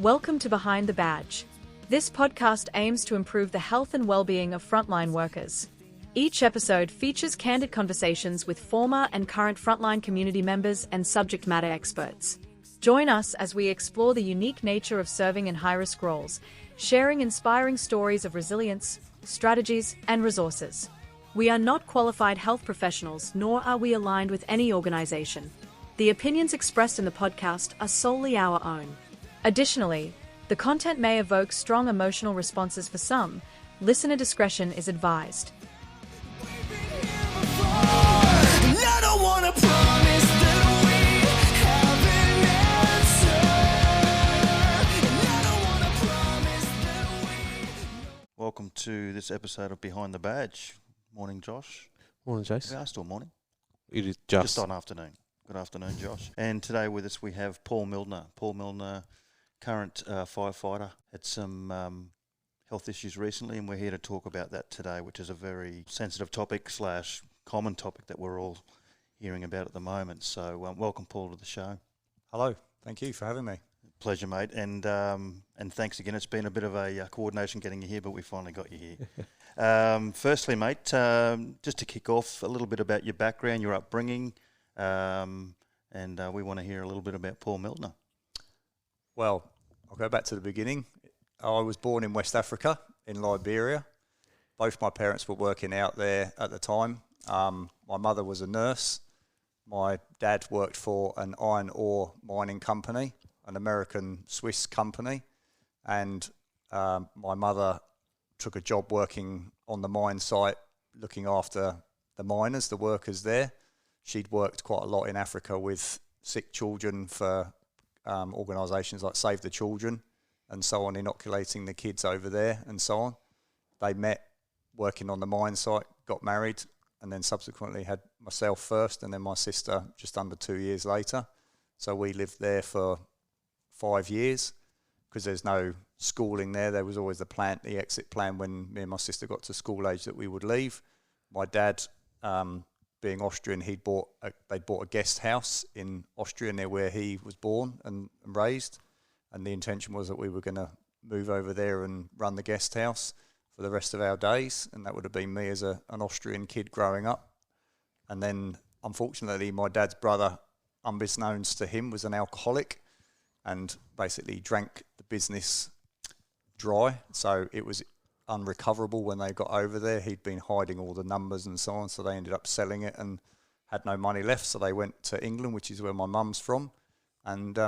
Welcome to Behind the Badge. This podcast aims to improve the health and well-being of frontline workers. Each episode features candid conversations with former and current frontline community members and subject matter experts. Join us as we explore the unique nature of serving in high-risk roles, sharing inspiring stories of resilience, strategies, and resources. We are not qualified health professionals, nor are we aligned with any organization. The opinions expressed in the podcast are solely our own. Additionally, the content may evoke strong emotional responses for some. Listener discretion is advised. Welcome to this episode of Behind the Badge. Morning, Josh. Morning, Jace. We are still morning. It is Just on afternoon. Good afternoon, Josh. And today with us we have Paul Mildner. Paul Mildner, current firefighter, had some health issues recently, and we're here to talk about that today, which is a very sensitive topic / common topic that we're all hearing about at the moment. So welcome, Paul, to the show. Hello. Thank you for having me. Pleasure, mate. And thanks again. It's been a bit of a coordination getting you here, but we finally got you here. Firstly, mate, just to kick off, a little bit about your background, your upbringing, and we want to hear a little bit about Paul Mildner. Well, I'll go back to the beginning. I was born in West Africa, in Liberia. Both my parents were working out there at the time. My mother was a nurse. My dad worked for an iron ore mining company, an American-Swiss company. And my mother took a job working on the mine site, looking after the miners, the workers there. She'd worked quite a lot in Africa with sick children for organisations like Save the Children and so on, inoculating the kids over there and so on. They met working on the mine site, got married, and then subsequently had myself first and then my sister just under 2 years later. So we lived there for 5 years because there's no schooling there. There was always the exit plan when me and my sister got to school age that we would leave. My dad, being Austrian, they'd bought a guest house in Austria near where he was born and raised, and the intention was that we were going to move over there and run the guest house for the rest of our days, and that would have been me as an Austrian kid growing up. And then, unfortunately, my dad's brother, unbeknownst to him, was an alcoholic and basically drank the business dry, so it was unrecoverable when they got over there. He'd been hiding all the numbers and so on, so they ended up selling it and had no money left, so they went to England, which is where my mum's from, and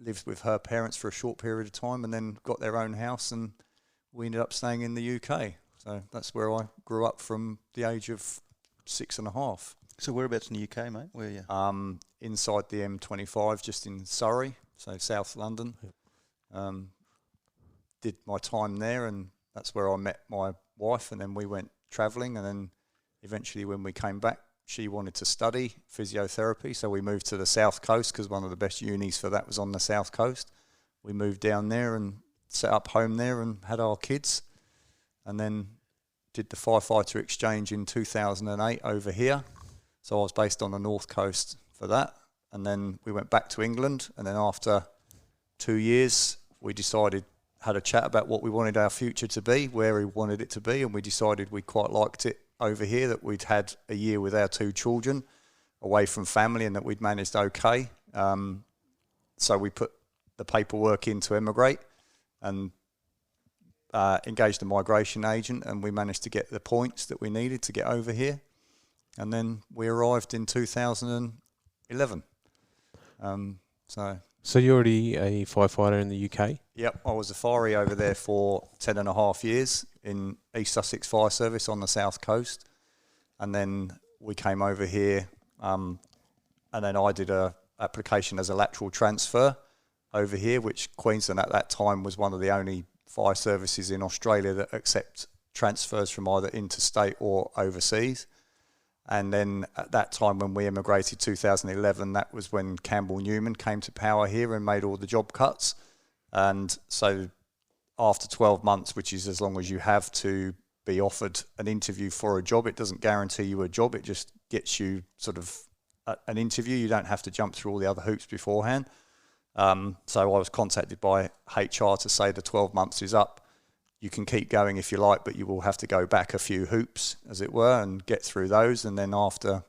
lived with her parents for a short period of time and then got their own house, and we ended up staying in the UK. So that's where I grew up from the age of 6.5. So whereabouts in the UK, mate? Where are you? Inside the M25, just in Surrey, so South London. Did my time there, and that's where I met my wife, and then we went travelling, and then eventually when we came back, she wanted to study physiotherapy, so we moved to the South Coast because one of the best unis for that was on the South Coast. We moved down there and set up home there and had our kids, and then did the firefighter exchange in 2008 over here. So I was based on the North Coast for that, and then we went back to England, and then after 2 years we had a chat about what we wanted our future to be, where we wanted it to be, and we decided we quite liked it over here, that we'd had a year with our 2 children away from family and that we'd managed okay. So we put the paperwork in to emigrate and engaged a migration agent, and we managed to get the points that we needed to get over here. And then we arrived in 2011. So you're already a firefighter in the UK? Yep, I was a firey over there for 10.5 years in East Sussex Fire Service on the South Coast. And then we came over here, and then I did a application as a lateral transfer over here, which Queensland at that time was one of the only fire services in Australia that accept transfers from either interstate or overseas. And then at that time when we emigrated, 2011, that was when Campbell Newman came to power here and made all the job cuts. And so after 12 months, which is as long as you have to be offered an interview for a job, it doesn't guarantee you a job, it just gets you sort of an interview. You don't have to jump through all the other hoops beforehand. So I was contacted by HR to say the 12 months is up. You can keep going if you like, but you will have to go back a few hoops, as it were, and get through those. And then after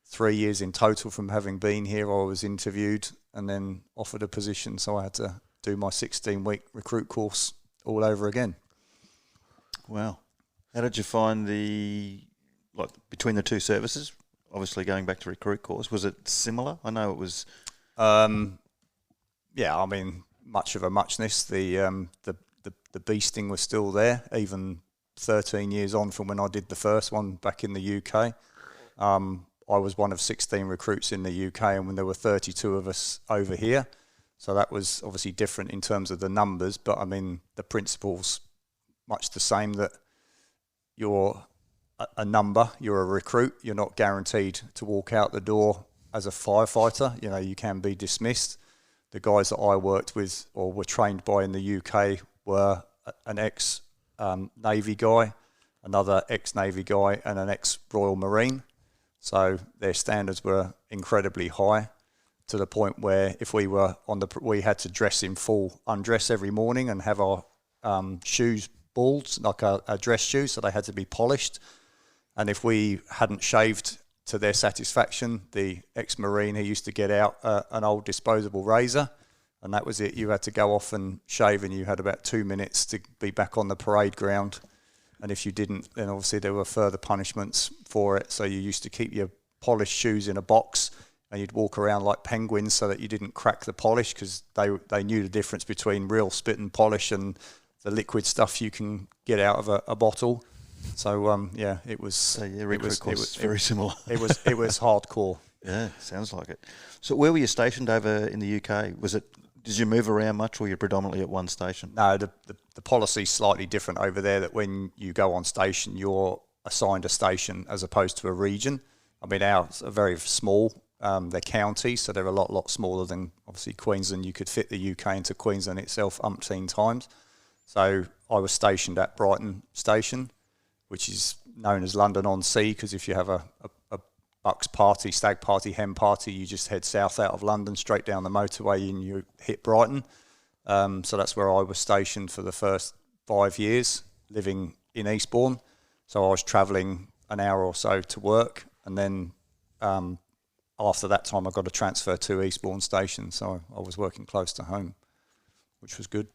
3 years in total from having been here, I was interviewed and then offered a position. So I had to do my 16-week recruit course all over again. Wow. How did you find between the two services? Obviously, going back to recruit course, was it similar? I know it was. Yeah, I mean, much of a muchness. The beasting was still there, even 13 years on from when I did the first one back in the UK. I was one of 16 recruits in the UK, and when there were 32 of us over here. So that was obviously different in terms of the numbers, but I mean, the principle's much the same, that you're a number, you're a recruit, you're not guaranteed to walk out the door as a firefighter. You know, you can be dismissed. The guys that I worked with or were trained by in the UK were an ex-Navy guy, another ex-Navy guy, and an ex-Royal Marine. So their standards were incredibly high, to the point where if we were we had to dress in full undress every morning and have our shoes bald, like a dress shoe, so they had to be polished. And if we hadn't shaved to their satisfaction, the ex-Marine, he used to get out an old disposable razor, and that was it. You had to go off and shave, and you had about 2 minutes to be back on the parade ground. And if you didn't, then obviously there were further punishments for it. So you used to keep your polished shoes in a box, and you'd walk around like penguins so that you didn't crack the polish, because they knew the difference between real spit and polish and the liquid stuff you can get out of a bottle. So yeah, it was. So yeah, recruit course was very similar. It was hardcore. Yeah, sounds like it. So where were you stationed over in the UK? Did you move around much, or were you predominantly at one station? No, the policy's slightly different over there, that when you go on station, you're assigned a station as opposed to a region. I mean, ours are very small. They're counties, so they're a lot smaller than, obviously, Queensland. You could fit the UK into Queensland itself umpteen times. So I was stationed at Brighton Station, which is known as London-on-Sea, because if you have a bucks party, stag party, hen party, you just head south out of London, straight down the motorway, and you hit Brighton. So that's where I was stationed for the first 5 years, living in Eastbourne. So I was travelling an hour or so to work, and then after that time I got a transfer to Eastbourne Station, so I was working close to home, which was good.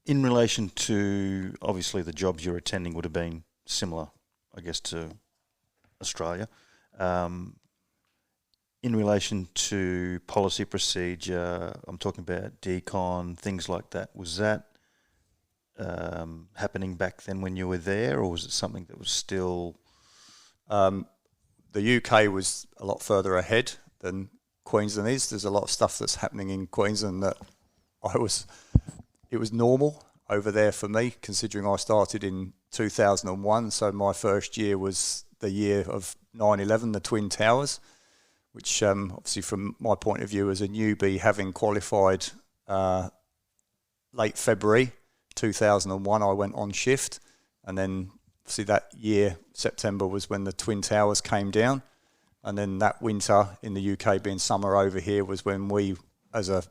In relation to, obviously, the jobs you're attending would have been similar, I guess, to Australia. In relation to policy procedure, I'm talking about decon, things like that. Was that happening back then when you were there, or was it something that was still... The UK was a lot further ahead than Queensland is. There's a lot of stuff that's happening in Queensland that it was normal over there for me, considering I started in 2001. So my first year was the year of 9/11, the Twin Towers, which obviously from my point of view as a newbie, having qualified late February 2001, I went on shift. And then obviously that year, September, was when the Twin Towers came down. And then that winter, in the UK being summer over here, was when we, as a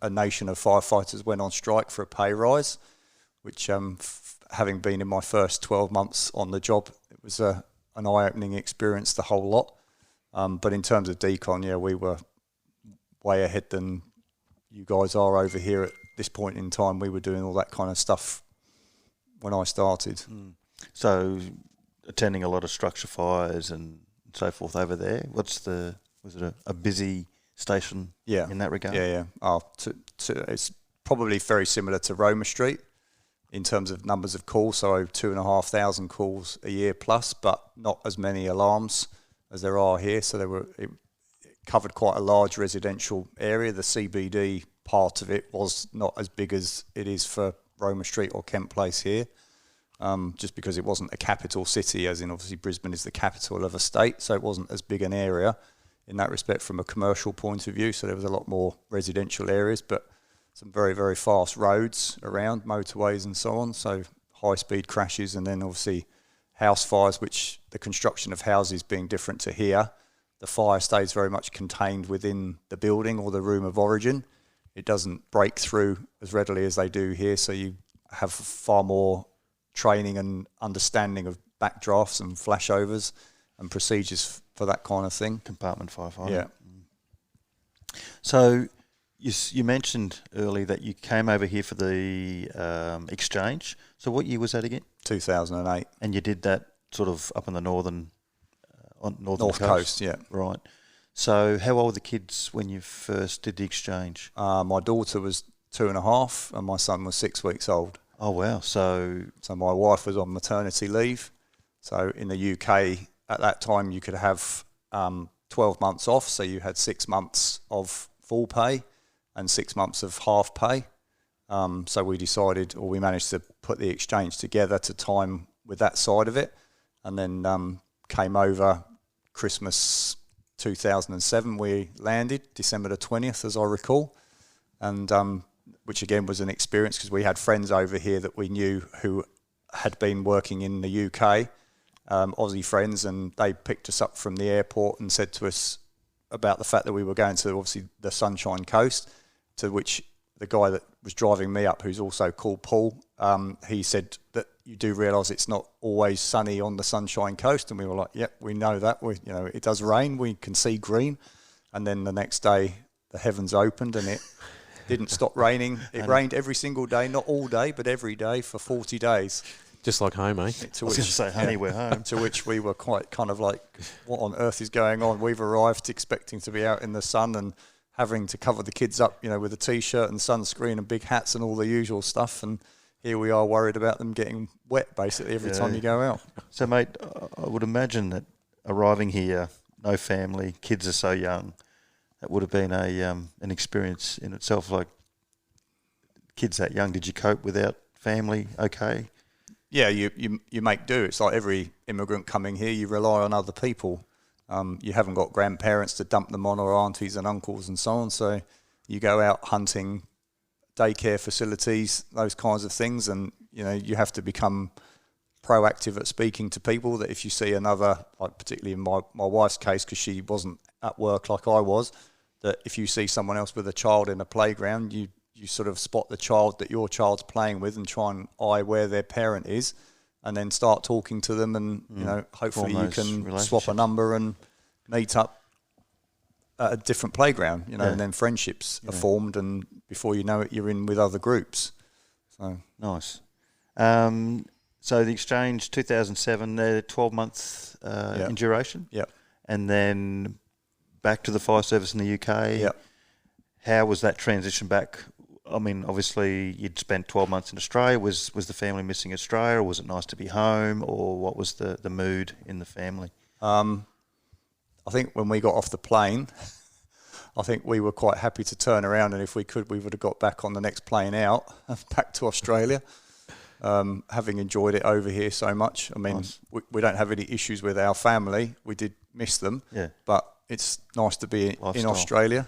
nation of firefighters, went on strike for a pay rise, which having been in my first 12 months on the job, it was an eye-opening experience, the whole lot. But in terms of decon, yeah, we were way ahead than you guys are over here at this point in time. We were doing all that kind of stuff when I started. So attending a lot of structure fires and so forth over there. Was it a busy station in that regard? Yeah. It's probably very similar to Roma Street in terms of numbers of calls, so 2,500 calls a year plus, but not as many alarms as there are here. So it covered quite a large residential area. The CBD part of it was not as big as it is for Roma Street or Kent Place here, just because it wasn't a capital city, as in obviously Brisbane is the capital of a state, so it wasn't as big an area in that respect from a commercial point of view. So there was a lot more residential areas, but some very, very fast roads around, motorways and so on, so high-speed crashes, and then obviously house fires, which the construction of houses being different to here the fire stays very much contained within the building or the room of origin. It doesn't break through as readily as they do here, so you have far more training and understanding of backdrafts and flashovers and procedures for that kind of thing. Compartment firefighter. Yeah. So you mentioned earlier that you came over here for the exchange. So what year was that again? 2008. And you did that sort of up on the northern North Coast, yeah. Right. So how old were the kids when you first did the exchange? My daughter was 2.5 and my son was 6 weeks old. Oh, wow. So my wife was on maternity leave. So in the UK at that time you could have 12 months off. So you had 6 months of full pay and 6 months of half pay. So we decided, or we managed to put the exchange together to time with that side of it. And then came over Christmas 2007. We landed December the 20th, as I recall. And which again was an experience because we had friends over here that we knew who had been working in the UK, Aussie friends, and they picked us up from the airport and said to us about the fact that we were going to obviously the Sunshine Coast, to which the guy that was driving me up, who's also called Paul, he said that you do realise it's not always sunny on the Sunshine Coast, and we were like, yep, we know that. It does rain, we can see green, and then the next day the heavens opened and it didn't stop raining. It rained every single day, not all day, but every day for 40 days. Just like home, eh? I was going to say, honey, we're home. To which we were quite kind of like, what on earth is going on? We've arrived expecting to be out in the sun and having to cover the kids up, with a T-shirt and sunscreen and big hats and all the usual stuff. And here we are worried about them getting wet basically every time you go out. So, mate, I would imagine that arriving here, no family, kids are so young, that would have been an experience in itself. Like, kids that young, did you cope without family okay? Yeah, you make do. It's like every immigrant coming here, you rely on other people. You haven't got grandparents to dump them on, or aunties and uncles and so on. So you go out hunting, daycare facilities, those kinds of things, and you have to become proactive at speaking to people. That if you see another, like particularly in my wife's case, because she wasn't at work like I was, that if you see someone else with a child in a playground, you sort of spot the child that your child's playing with and try and eye where their parent is, and then start talking to them, and hopefully you can swap a number and meet up at a different playground, and then friendships are formed, and before you know it, you're in with other groups. So nice. So the exchange 2007, they're 12 months in duration. Yep. And then back to the fire service in the UK. Yep. How was that transition back? I mean, obviously you'd spent 12 months in Australia. Was the family missing Australia, or was it nice to be home, or what was the mood in the family? I think when we got off the plane, I think we were quite happy to turn around, and if we could, we would have got back on the next plane out, back to Australia, having enjoyed it over here so much. I mean, nice. we don't have any issues with our family. We did miss them, but it's nice to be in Australia.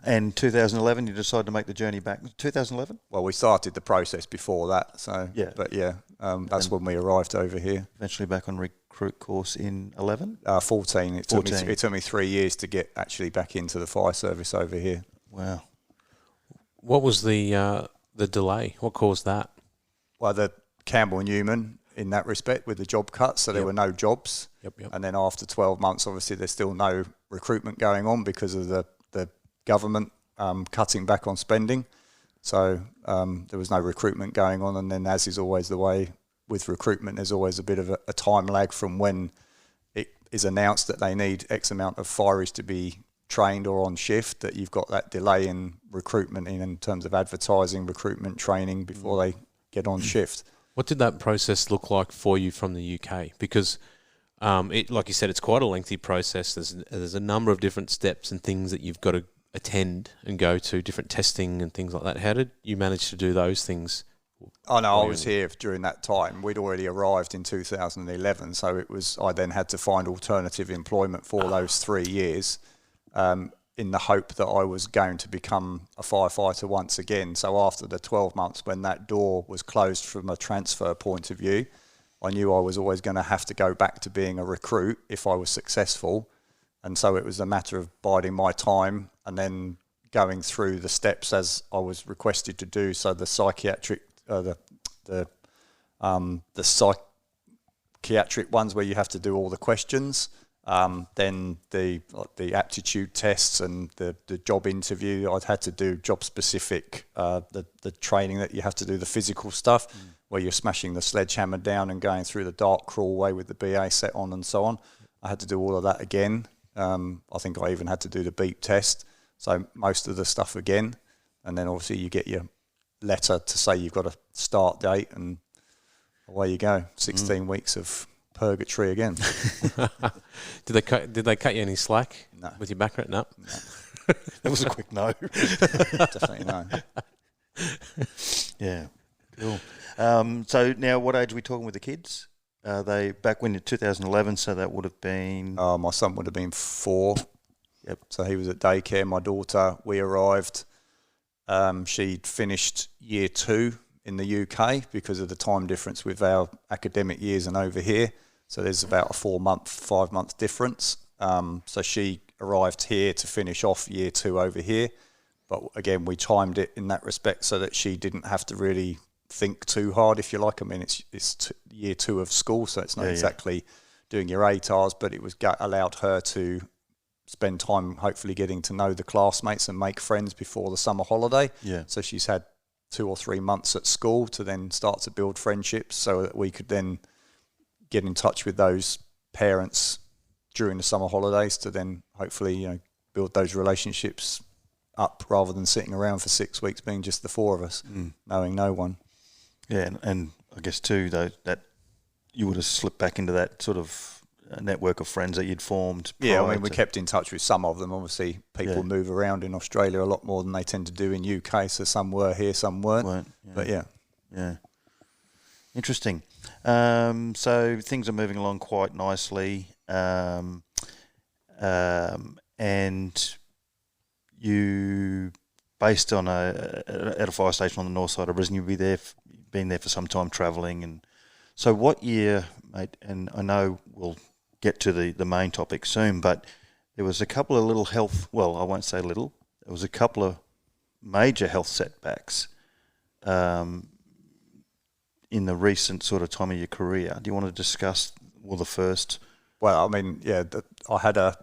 And 2011, you decided to make the journey back. 2011? Well, we started the process before that, so that's when we arrived over here. Eventually back on recruit course in 11? 14. It took me 3 years to get actually back into the fire service over here. Wow. What was the delay? What caused that? Well, the Campbell Newman in that respect with the job cuts, so there were no jobs. Yep. And then after 12 months, obviously there's still no recruitment going on because of the government cutting back on spending. So there was no recruitment going on, and then, as is always the way with recruitment, there's always a bit of a time lag from when it is announced that they need X amount of fireys to be trained or on shift, that you've got that delay in recruitment in terms of advertising, recruitment, training before they get on shift. What did that process look like for you from the UK? Because like you said, it's quite a lengthy process. There's a number of different steps and things that you've got to attend and go to, different testing and things like that. How did you manage to do those things? Oh no, I was here during that time. We'd already arrived in 2011, so I then had to find alternative employment for those 3 years, in the hope that I was going to become a firefighter once again. So after the 12 months, when that door was closed from a transfer point of view, I knew I was always going to have to go back to being a recruit if I was successful. And so it was a matter of biding my time and then going through the steps as I was requested to do. So the psychiatric ones where you have to do all the questions, then the aptitude tests and the job interview. I'd had to do job specific, the training that you have to do, the physical stuff where you're smashing the sledgehammer down and going through the dark crawl way with the BA set on and so on. I had to do all of that again. I think I even had to do the beep test. So most of the stuff again. And then obviously you get your letter to say you've got a start date, and away you go. 16 weeks of purgatory again. Did they cut you any slack? No. With your background? No. That was a quick no. Definitely no. Yeah, cool. So now, what age are we talking with the kids? They back when in 2011, so that would have been... my son would have been 4. Yep. So he was at daycare. My daughter, we arrived. She'd finished year 2 in the UK because of the time difference with our academic years and over here. So there's about a 5-month difference. So she arrived here to finish off year 2 over here. But again, we timed it in that respect so that she didn't have to really think too hard, if you like. I mean, it's year 2 of school, so it's not exactly doing your ATARs, but it was allowed her to spend time hopefully getting to know the classmates and make friends before the summer holiday. Yeah. So she's had 2 or 3 months at school to then start to build friendships so that we could then get in touch with those parents during the summer holidays to then hopefully, build those relationships up rather than sitting around for 6 weeks being just the 4 of us, knowing no one. Yeah, and I guess too, though, that you would have slipped back into that sort of network of friends that you'd formed. Yeah, I mean, we kept in touch with some of them. Obviously, people move around in Australia a lot more than they tend to do in UK, so some were here, some weren't. But yeah. Interesting. So things are moving along quite nicely, and you, based on at a fire station on the north side of Brisbane, you've been there for some time travelling. And so what year, mate, and I know we'll get to the main topic soon, but there was a couple of little health, well, I won't say little, there was a couple of major health setbacks in the recent sort of time of your career. Do you want to discuss, the first? Well, I mean, I had a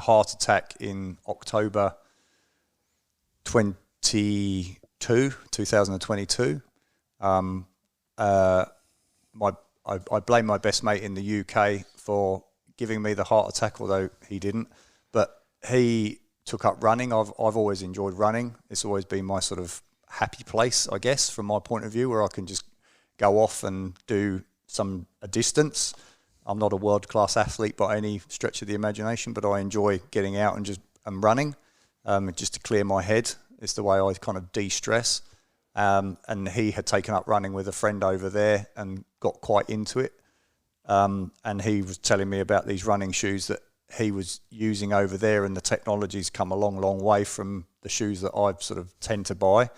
heart attack in October 2022. I blame my best mate in the UK for giving me the heart attack, although he didn't. But he took up running. I've always enjoyed running. It's always been my sort of happy place, I guess, from my point of view, where I can just go off and do a distance. I'm not a world-class athlete by any stretch of the imagination, but I enjoy getting out and running, just to clear my head. It's the way I kind of de-stress. And he had taken up running with a friend over there and got quite into it. And he was telling me about these running shoes that he was using over there, and the technology's come a long, long way from the shoes that I sort of tend to buy.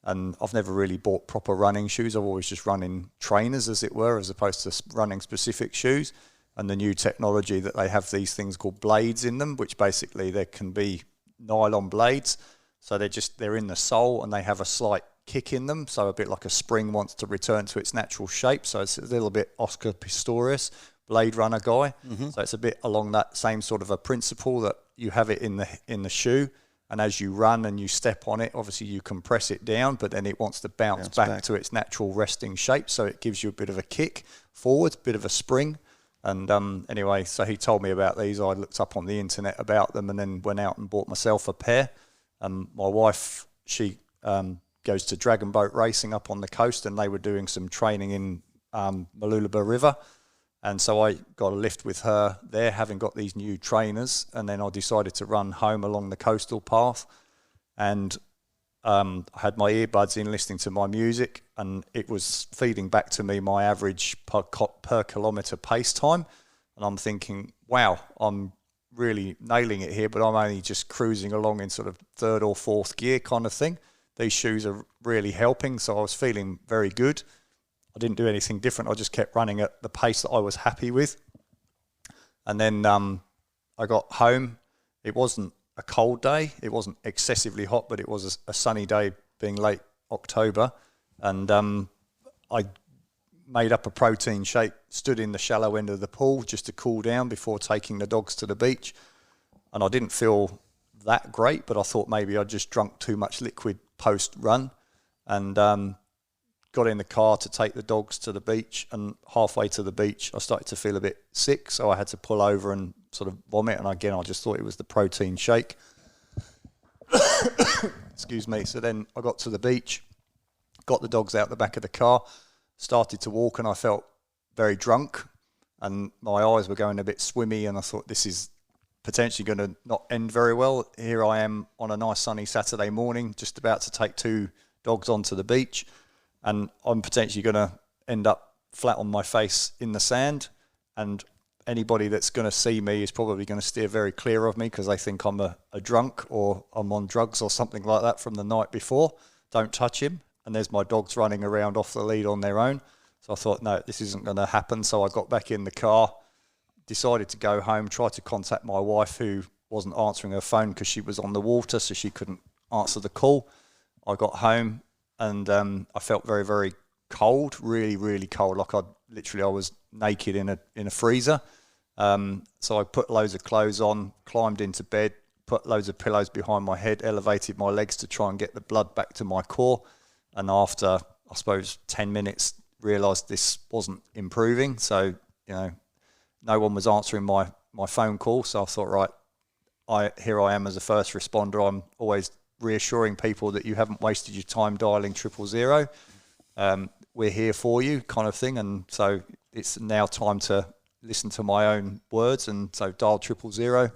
And I've never really bought proper running shoes. I've always just run in trainers, as it were, as opposed to running specific shoes. And the new technology that they have, these things called blades in them, which basically there can be nylon blades. So they're in the sole and they have a slight kick in them. So a bit like a spring wants to return to its natural shape. So it's a little bit Oscar Pistorius, Blade Runner guy. Mm-hmm. So it's a bit along that same sort of a principle, that you have it in the shoe. And as you run and you step on it, obviously you compress it down, but then it wants to bounce back to its natural resting shape. So it gives you a bit of a kick forward, a bit of a spring. And anyway, so he told me about these. I looked up on the internet about them and then went out and bought myself a pair. My wife, she goes to dragon boat racing up on the coast, and they were doing some training in Malulaba River. And so I got a lift with her there, having got these new trainers. And then I decided to run home along the coastal path. And I had my earbuds in, listening to my music, and it was feeding back to me my average per kilometre pace time. And I'm thinking, wow, I'm really nailing it here, but I'm only just cruising along in sort of 3rd or 4th gear kind of thing. These shoes are really helping, so I was feeling very good. I didn't do anything different. I just kept running at the pace that I was happy with. And then I got home. It wasn't a cold day. It wasn't excessively hot, but it was a sunny day, being late October. And I made up a protein shake, stood in the shallow end of the pool just to cool down before taking the dogs to the beach. And I didn't feel that great, but I thought maybe I'd just drunk too much liquid post-run. And got in the car to take the dogs to the beach, and halfway to the beach I started to feel a bit sick, so I had to pull over and sort of vomit, and again I just thought it was the protein shake. Excuse me. So then I got to the beach, got the dogs out the back of the car, started to walk, and I felt very drunk and my eyes were going a bit swimmy, and I thought this is potentially going to not end very well. Here I am on a nice sunny Saturday morning, just about to take 2 dogs onto the beach, and I'm potentially going to end up flat on my face in the sand, and anybody that's going to see me is probably going to steer very clear of me because they think I'm a drunk or I'm on drugs or something like that from the night before. Don't touch him. And there's my dogs running around off the lead on their own. So I thought, no, this isn't going to happen. So I got back in the car, decided to go home, tried to contact my wife, who wasn't answering her phone because she was on the water, so she couldn't answer the call. I got home and I felt very, very cold, really, really cold. Like I was naked in a freezer. So I put loads of clothes on, climbed into bed, put loads of pillows behind my head, elevated my legs to try and get the blood back to my core. And after, I suppose, 10 minutes, realised this wasn't improving. So, no one was answering my phone call. So I thought, right, here I am as a first responder. I'm always reassuring people that you haven't wasted your time dialing 000. We're here for you, kind of thing. And so it's now time to listen to my own words. And so dial 000.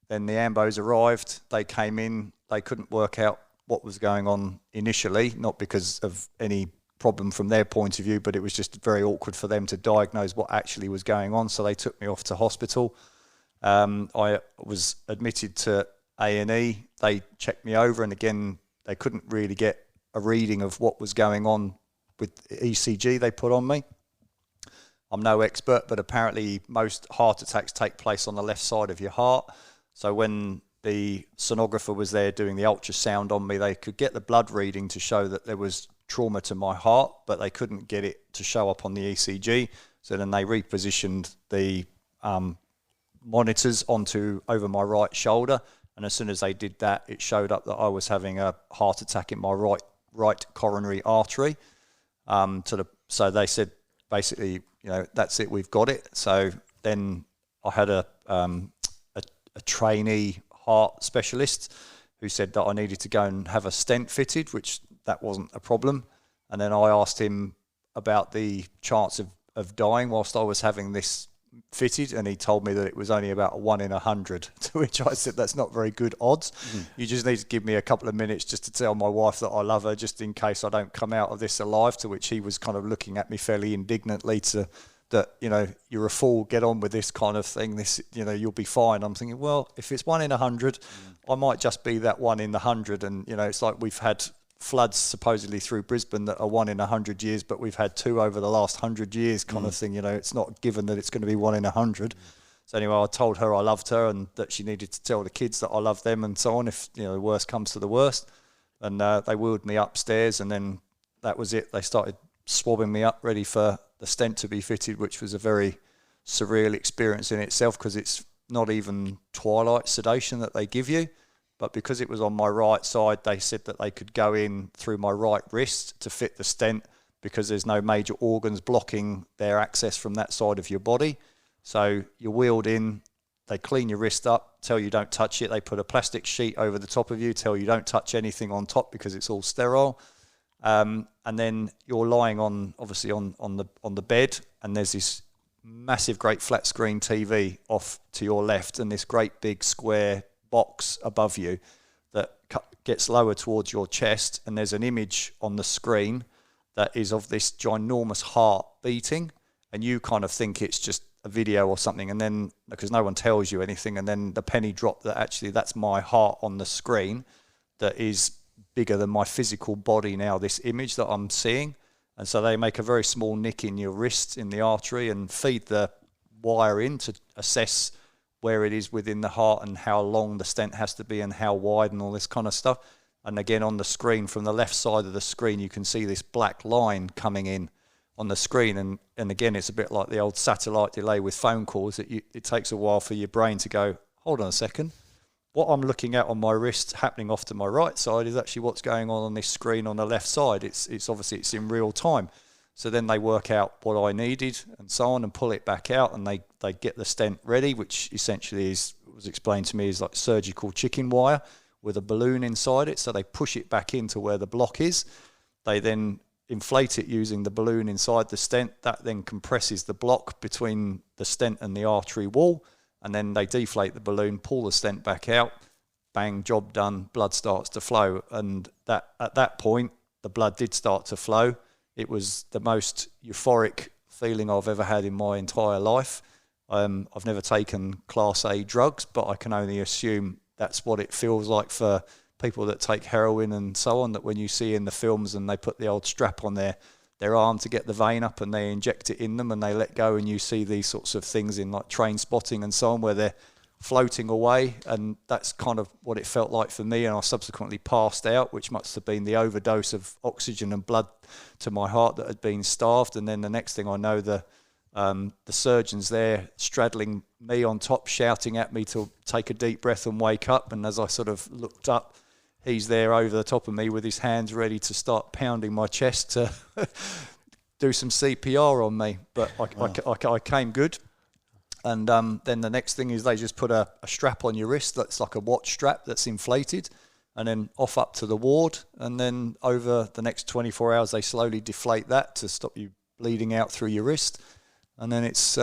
Then the ambos arrived. They came in. They couldn't work out what was going on initially, not because of any problem from their point of view, but it was just very awkward for them to diagnose what actually was going on. So they took me off to hospital. I was admitted to A&E. They checked me over, and again, they couldn't really get a reading of what was going on with ECG they put on me. I'm no expert, but apparently most heart attacks take place on the left side of your heart. So when the sonographer was there doing the ultrasound on me, they could get the blood reading to show that there was trauma to my heart, but they couldn't get it to show up on the ECG. So then they repositioned the monitors over my right shoulder, and as soon as they did that, it showed up that I was having a heart attack in my right coronary artery. So they said, basically, that's it, we've got it. So then I had a trainee heart specialist who said that I needed to go and have a stent fitted, which that wasn't a problem. And then I asked him about the chance of dying whilst I was having this fitted, and he told me that it was only about 1 in 100, to which I said, that's not very good odds. You just need to give me a couple of minutes just to tell my wife that I love her, just in case I don't come out of this alive, to which he was kind of looking at me fairly indignantly that, you're a fool, get on with this kind of thing, this, you'll be fine. I'm thinking, well, if it's 1 in 100, I might just be that 1 in 100. And, it's like we've had floods supposedly through Brisbane that are 1 in 100 years, but we've had 2 over the last 100 years kind of thing. It's not given that it's going to be 1 in 100. So anyway, I told her I loved her and that she needed to tell the kids that I love them and so on if, the worst comes to the worst. And they wheeled me upstairs, and then that was it. They started swabbing me up, ready for the stent to be fitted, which was a very surreal experience in itself, because it's not even twilight sedation that they give you. But because it was on my right side, they said that they could go in through my right wrist to fit the stent because there's no major organs blocking their access from that side of your body. So you're wheeled in, they clean your wrist up, tell you don't touch it. They put a plastic sheet over the top of you, tell you don't touch anything on top because it's all sterile. And then you're lying on the bed, and there's this massive, great flat screen TV off to your left, and this great big square box above you that gets lower towards your chest, and there's an image on the screen that is of this ginormous heart beating, and you kind of think it's just a video or something, and then because no one tells you anything, and then the penny drop that actually that's my heart on the screen that is bigger than my physical body now, this image that I'm seeing. And so they make a very small nick in your wrist, in the artery, and feed the wire in to assess where it is within the heart and how long the stent has to be and how wide and all this kind of stuff. And again, on the screen, from the left side of the screen, you can see this black line coming in on the screen. And again, it's a bit like the old satellite delay with phone calls. It takes a while for your brain to go, hold on a second. What I'm looking at on my wrist happening off to my right side is actually what's going on this screen on the left side. It's obviously it's in real time. So then they work out what I needed and so on and pull it back out, and they get the stent ready, which essentially was explained to me is like surgical chicken wire with a balloon inside it. So they push it back into where the block is. They then inflate it using the balloon inside the stent. That then compresses the block between the stent and the artery wall. And then they deflate the balloon, pull the stent back out, bang, job done, blood starts to flow. And that at that point, the blood did start to flow. It was the most euphoric feeling I've ever had in my entire life. I've never taken Class A drugs, but I can only assume that's what it feels like for people that take heroin and so on, that when you see in the films and they put the old strap on their arm to get the vein up and they inject it in them and they let go, and you see these sorts of things in like Train Spotting and so on where they're floating away, and that's kind of what it felt like for me. And I subsequently passed out, which must have been the overdose of oxygen and blood to my heart that had been starved. And then the next thing I know, the surgeon's there straddling me on top, shouting at me to take a deep breath and wake up. And as I sort of looked up, he's there over the top of me with his hands ready to start pounding my chest to do some CPR on me. But I came good. And then the next thing is they just put a strap on your wrist that's like a watch strap that's inflated, and then off up to the ward. And then over the next 24 hours, they slowly deflate that to stop you bleeding out through your wrist. And then it's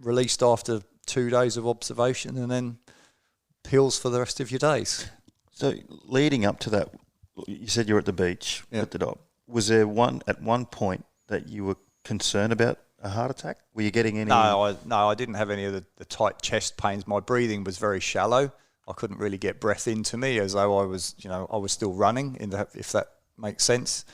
released after 2 days of observation, and then pills for the rest of your days. So leading up to that, you said you were at the beach at the dock. Was there at one point that you were concerned about a heart attack? Were you getting any? No, I didn't have any of the tight chest pains. My breathing was very shallow. I couldn't really get breath into me, as though I was still running. If that makes sense,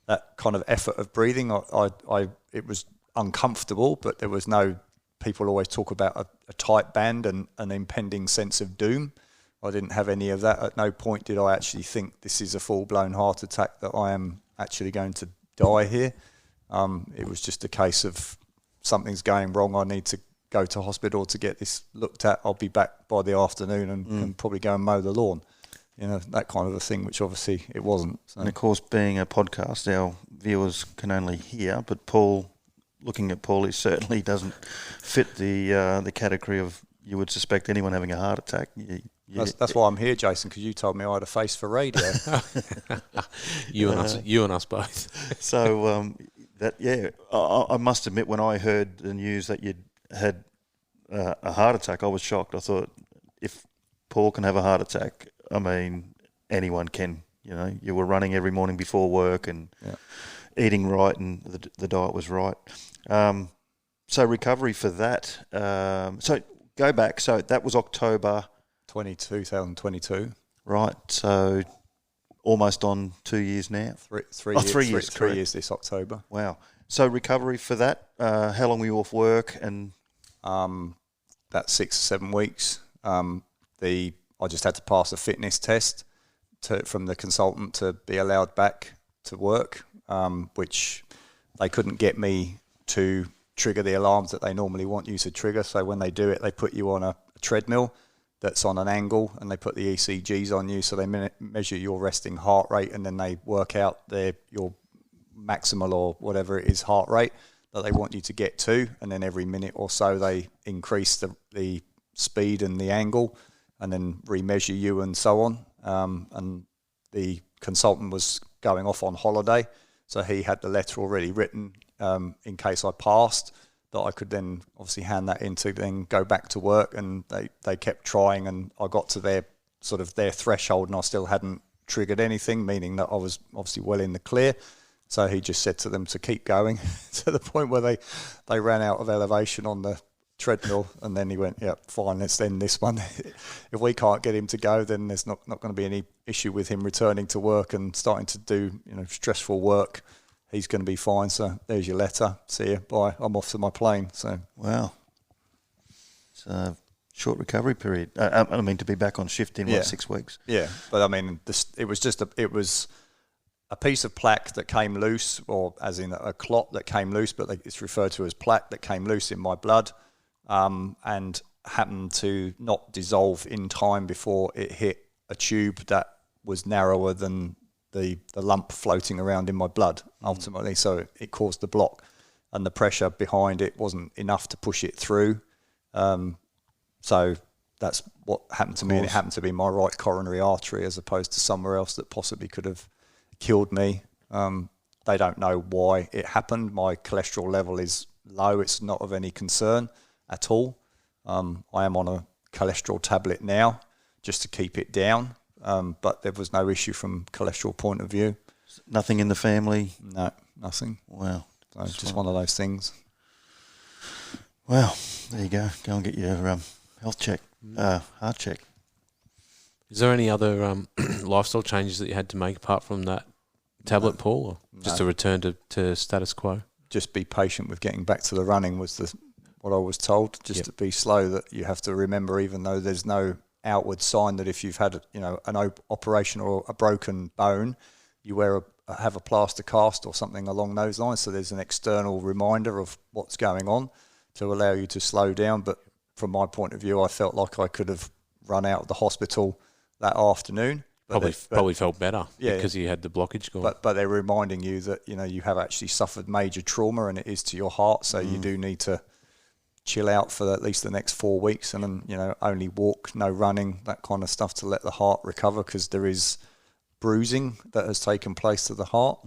that kind of effort of breathing, it was uncomfortable, but there was no. People always talk about a tight band and an impending sense of doom. I didn't have any of that. At no point did I actually think this is a full-blown heart attack, that I am actually going to die here. It was just a case of something's going wrong. I need to go to hospital to get this looked at. I'll be back by the afternoon and probably go and mow the lawn. That kind of a thing, which obviously it wasn't. So. And of course, being a podcast, our viewers can only hear, but Paul, looking at Paul, he certainly doesn't fit the category of you would suspect anyone having a heart attack. That's why I'm here, Jason, because you told me I had a face for radio. You and us both. So I must admit, when I heard the news that you'd had a heart attack, I was shocked. I thought, if Paul can have a heart attack, I mean, anyone can. You were running every morning before work and eating right, and the diet was right. So recovery for that. So go back. So that was October 2022. Right. So almost on 2 years now. 3 years. 3 years. 3 years this October. Wow. So recovery for that. How long were you off work? And about 6 or 7 weeks. I just had to pass a fitness test from the consultant to be allowed back to work, which they couldn't get me to trigger the alarms that they normally want you to trigger. So when they do it, they put you on a treadmill that's on an angle, and they put the ECGs on you. So they measure your resting heart rate, and then they work out your maximal or whatever it is heart rate that they want you to get to. And then every minute or so they increase the speed and the angle, and then remeasure you and so on. And the consultant was going off on holiday, so he had the letter already written in case I passed, that I could then obviously hand that in to then go back to work. And they kept trying, and I got to their threshold, and I still hadn't triggered anything, meaning that I was obviously well in the clear. So he just said to them to keep going to the point where they ran out of elevation on the treadmill, and then he went, yeah, fine, let's end this one. If we can't get him to go, then there's not going to be any issue with him returning to work and starting to do stressful work he's going to be fine. So there's your letter. See you. Bye. I'm off to my plane. So wow, it's a short recovery period. I mean, to be back on shift in 6 weeks. Yeah, but I mean, it was a piece of plaque that came loose, or as in a clot that came loose, but it's referred to as plaque that came loose in my blood, and happened to not dissolve in time before it hit a tube that was narrower than the lump floating around in my blood, ultimately. So it caused the block, and the pressure behind it wasn't enough to push it through. So that's what happened to me, and it happened to be my right coronary artery as opposed to somewhere else that possibly could have killed me. They don't know why it happened. My cholesterol level is low. It's not of any concern at all. I am on a cholesterol tablet now just to keep it down, but there was no issue from cholesterol point of view. Nothing in the family? No, nothing. Wow. So it's just one of those things. Well, there you go. Go and get your health check, heart check. Is there any other lifestyle changes that you had to make apart from that tablet, Paul, or just a return to status quo? Just be patient with getting back to the running was what I was told. Just to be slow. That you have to remember, even though there's no outward sign that if you've had an operation or a broken bone, you have a plaster cast or something along those lines. So there's an external reminder of what's going on to allow you to slow down. But from my point of view, I felt like I could have run out of the hospital that afternoon. Probably felt better because you had the blockage gone. But they're reminding you that you have actually suffered major trauma, and it is to your heart. So you do need to chill out for at least the next 4 weeks, and then only walk, no running, that kind of stuff to let the heart recover, because there is bruising that has taken place to the heart.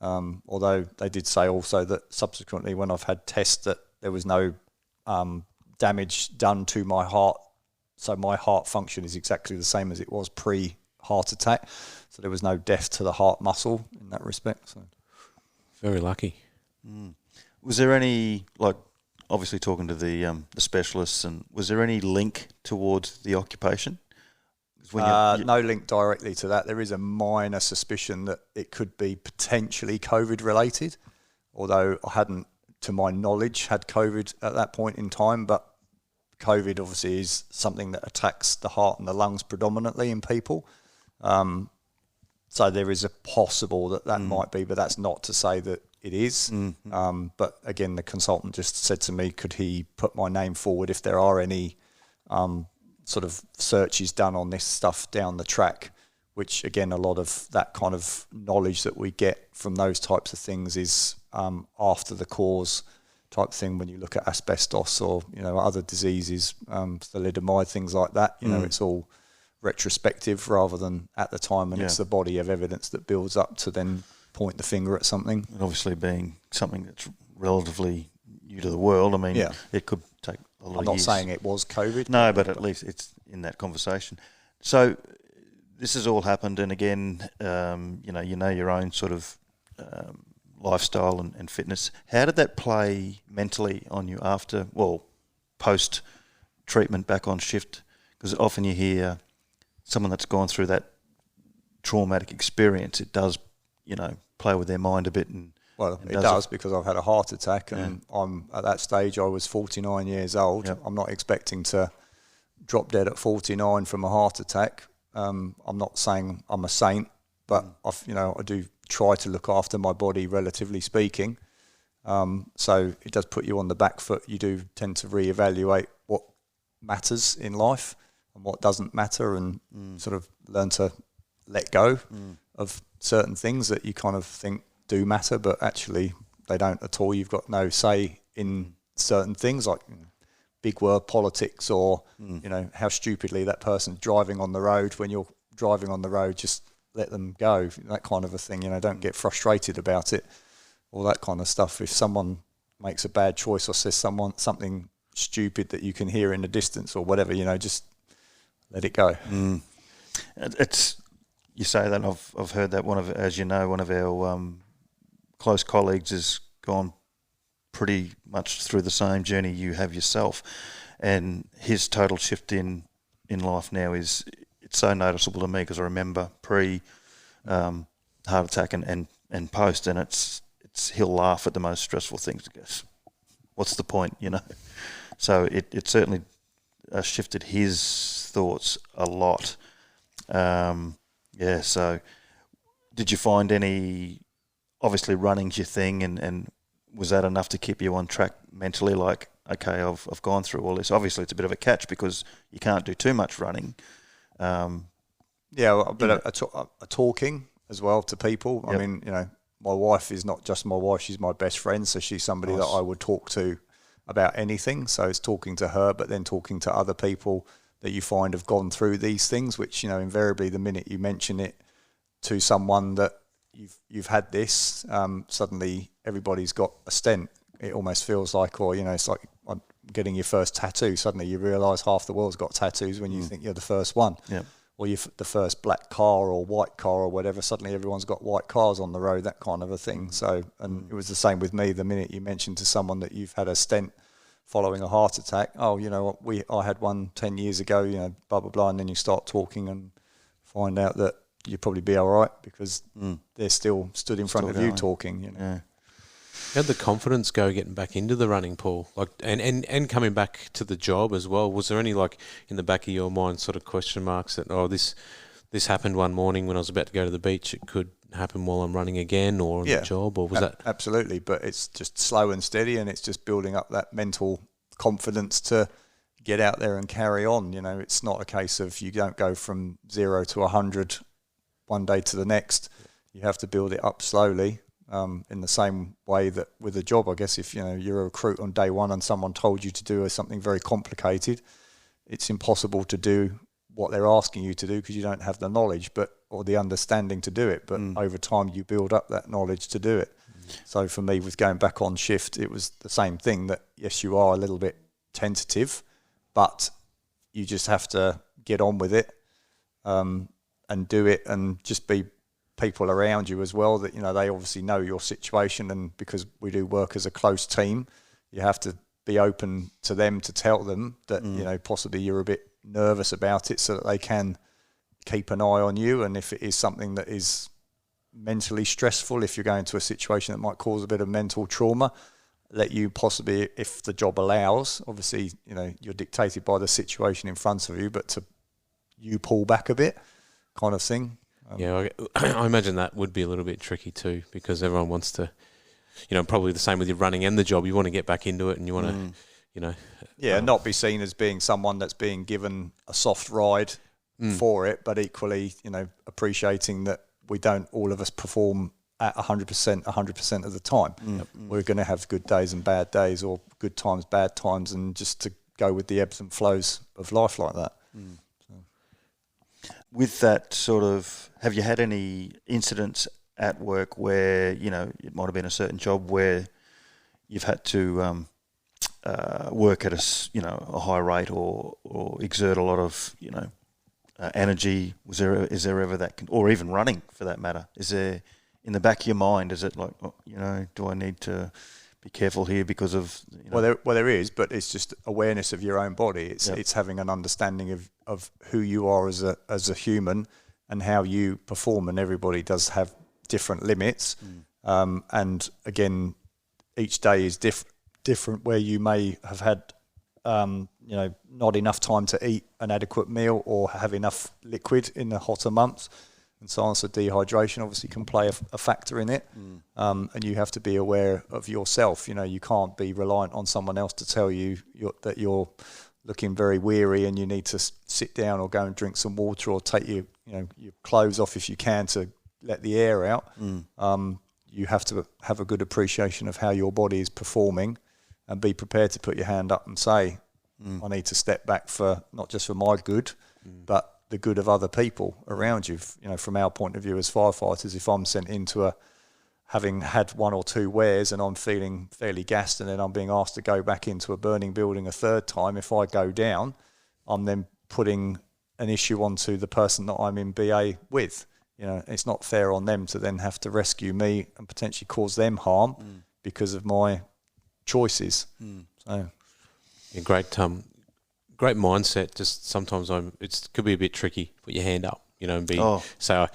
Although they did say also that subsequently, when I've had tests, that there was no damage done to my heart. So my heart function is exactly the same as it was pre-heart attack. So there was no death to the heart muscle in that respect. So very lucky. Was there any, obviously talking to the specialists, and was there any link towards the occupation? No link directly to that. There is a minor suspicion that it could be potentially COVID related, although I hadn't, to my knowledge, had COVID at that point in time. But COVID obviously is something that attacks the heart and the lungs predominantly in people. So there is a possible that might be, but that's not to say that it is. But again, the consultant just said to me, could he put my name forward if there are any sort of searches done on this stuff down the track, which again, a lot of that kind of knowledge that we get from those types of things is after the cause type thing. When you look at asbestos or other diseases, thalidomide, things like that, it's all retrospective rather than at the time, and it's the body of evidence that builds up to then point the finger at something. And obviously, being something that's relatively new to the world, I mean, it could take a lot of years. I'm not saying it was COVID. No, but at least it's in that conversation. So this has all happened, and again, your own sort of lifestyle and fitness. How did that play mentally on you post treatment back on shift? Because often you hear someone that's gone through that traumatic experience, it does, play with their mind a bit. It does, because I've had a heart attack, and I'm at that stage. I was 49 years old. Yep. I'm not expecting to drop dead at 49 from a heart attack. I'm not saying I'm a saint, but I do try to look after my body, relatively speaking. So it does put you on the back foot. You do tend to reevaluate what matters in life and what doesn't matter, and sort of learn to let go of certain things that you kind of think do matter, but actually they don't at all. You've got no say in certain things, like big word politics, or how stupidly that person's driving on the road. When you're driving on the road, just let them go, that kind of a thing. Don't get frustrated about it, all that kind of stuff. If someone makes a bad choice or says something stupid that you can hear in the distance or whatever, just let it go. You say that, I've heard that one of our close colleagues has gone pretty much through the same journey you have yourself, and his total shift in life now it's so noticeable to me, because I remember pre heart attack and post, and it's he'll laugh at the most stressful things. He goes, what's the point, So it certainly shifted his thoughts a lot. So did you find any, obviously running's your thing, and was that enough to keep you on track mentally? Like, okay, I've gone through all this. Obviously, it's a bit of a catch because you can't do too much running. But talking as well to people. Yep. I mean, my wife is not just my wife; she's my best friend. So she's somebody that I would talk to about anything. So it's talking to her, but then talking to other people that you find have gone through these things. Which invariably, the minute you mention it to someone that you've had this, suddenly everybody's got a stent. It almost feels like, it's like getting your first tattoo. Suddenly you realise half the world's got tattoos when you think you're the first one. Yep. Or you're the first black car or white car or whatever. Suddenly everyone's got white cars on the road, that kind of a thing. So, and it was the same with me. The minute you mentioned to someone that you've had a stent following a heart attack, I had one 10 years ago, blah, blah, blah. And then you start talking and find out that you'd probably be all right because they're still stood in front of you talking, Yeah. How'd the confidence go getting back into the running, Paul? Like, and coming back to the job as well. Was there any, in the back of your mind, sort of question marks that, this happened one morning when I was about to go to the beach, it could happen while I'm running again or on the job, or was that? Absolutely, but it's just slow and steady, and it's just building up that mental confidence to get out there and carry on. It's not a case of you don't go from 0 to 100 one day to the next. You have to build it up slowly. In the same way that with a job, I guess if you're a recruit on day one and someone told you to do something very complicated, it's impossible to do what they're asking you to do because you don't have the knowledge or the understanding to do it. But over time, you build up that knowledge to do it. So for me, with going back on shift, it was the same thing. That yes, you are a little bit tentative, but you just have to get on with it and do it, and just be people around you as well that they obviously know your situation, and because we do work as a close team, you have to be open to them to tell them that possibly you're a bit nervous about it, so that they can keep an eye on you. And if it is something that is mentally stressful, if you're going to a situation that might cause a bit of mental trauma, let you possibly, if the job allows, obviously you're dictated by the situation in front of you, but you pull back a bit, kind of thing. I imagine that would be a little bit tricky too, because everyone wants to, probably the same with your running and the job. You want to get back into it, and you want to, not be seen as being someone that's being given a soft ride for it, but equally, appreciating that we don't all of us perform at 100% of the time. We're going to have good days and bad days, or good times, bad times, and just to go with the ebbs and flows of life like that. With that sort of, have you had any incidents at work where, it might have been a certain job where you've had to work at a high rate or exert a lot of, energy? Is there ever that, or even running for that matter? Is there, in the back of your mind, is it like, do I need to be careful here because of? Well, there is, but it's just awareness of your own body. It's having an understanding of who you are as a human and how you perform. And everybody does have different limits. And again, each day is different. Where you may have had, not enough time to eat an adequate meal or have enough liquid in the hotter months. And so on. So dehydration obviously can play a factor in it. And you have to be aware of yourself. You can't be reliant on someone else to tell you that you're looking very weary and you need to sit down or go and drink some water or take your clothes off if you can to let the air out. You have to have a good appreciation of how your body is performing and be prepared to put your hand up and say, I need to step back for not just for my good, but the good of other people around you. From our point of view as firefighters, if I'm sent into having had one or two wears and I'm feeling fairly gassed, and then I'm being asked to go back into a burning building a third time, if I go down, I'm then putting an issue onto the person that I'm in BA with. It's not fair on them to then have to rescue me and potentially cause them harm because of my choices. So, great mindset. Just sometimes it could be a bit tricky. Put your hand up, and say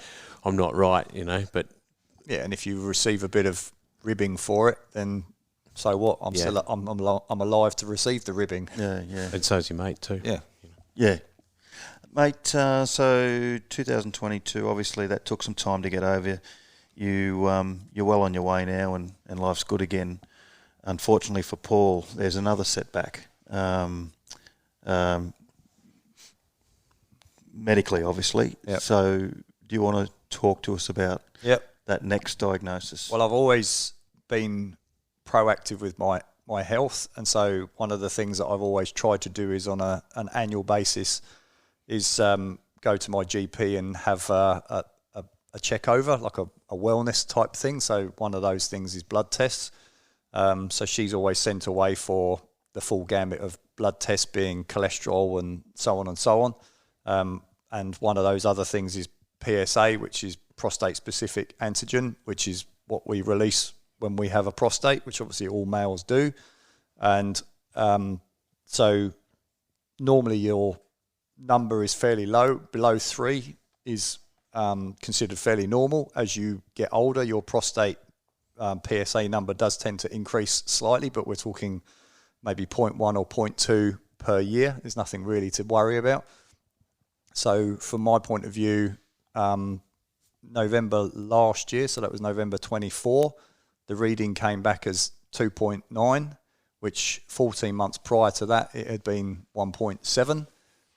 I'm not right, but and if you receive a bit of ribbing for it, then so what? I'm Yeah. still I'm alive to receive the ribbing. Yeah. And so's your mate too. Yeah. Yeah. Mate, so 2022, obviously that took some time to get over. You're well on your way now, and life's good again. Unfortunately for Paul, there's another setback. Medically, obviously. Yep. So do you want to talk to us about that next diagnosis? Well, I've always been proactive with my health, and so one of the things that I've always tried to do is on an annual basis is go to my GP and have a check over, like a wellness type thing. So one of those things is blood tests. So she's always sent away for the full gamut of blood tests, being cholesterol and so on and so on. And one of those other things is PSA, which is prostate-specific antigen, which is what we release when we have a prostate, which obviously all males do. And so normally your number is fairly low. Below 3 is considered fairly normal. As you get older, your prostate PSA number does tend to increase slightly, but we're talking maybe 0.1 or 0.2 per year. There's nothing really to worry about. So from my point of view, November last year, so that was November 24, the reading came back as 2.9, which 14 months prior to that, it had been 1.7.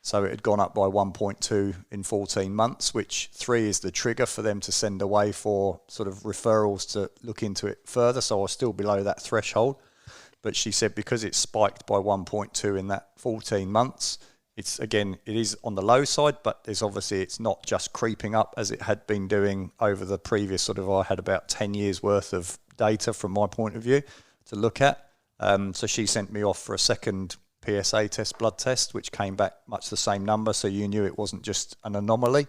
So it had gone up by 1.2 in 14 months, which 3 is the trigger for them to send away for sort of referrals to look into it further. So I was still below that threshold. But she said because it spiked by 1.2 in that 14 months, it is on the low side, but it's not just creeping up as it had been doing over the previous I had about 10 years worth of data from my point of view to look at. So she sent me off for a second PSA test, blood test, which came back much the same number. So you knew it wasn't just an anomaly,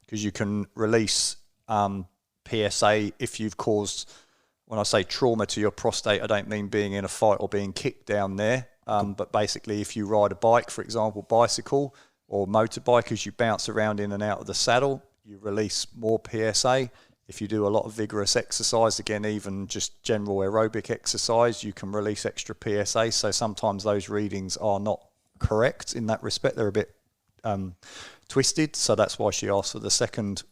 because you can release PSA if you've caused, when I say trauma to your prostate, I don't mean being in a fight or being kicked down there. But basically, if you ride a bike, for example, bicycle or motorbike, as you bounce around in and out of the saddle, you release more PSA. If you do a lot of vigorous exercise, again, even just general aerobic exercise, you can release extra PSA. So sometimes those readings are not correct in that respect. They're a bit twisted. So that's why she asked for the second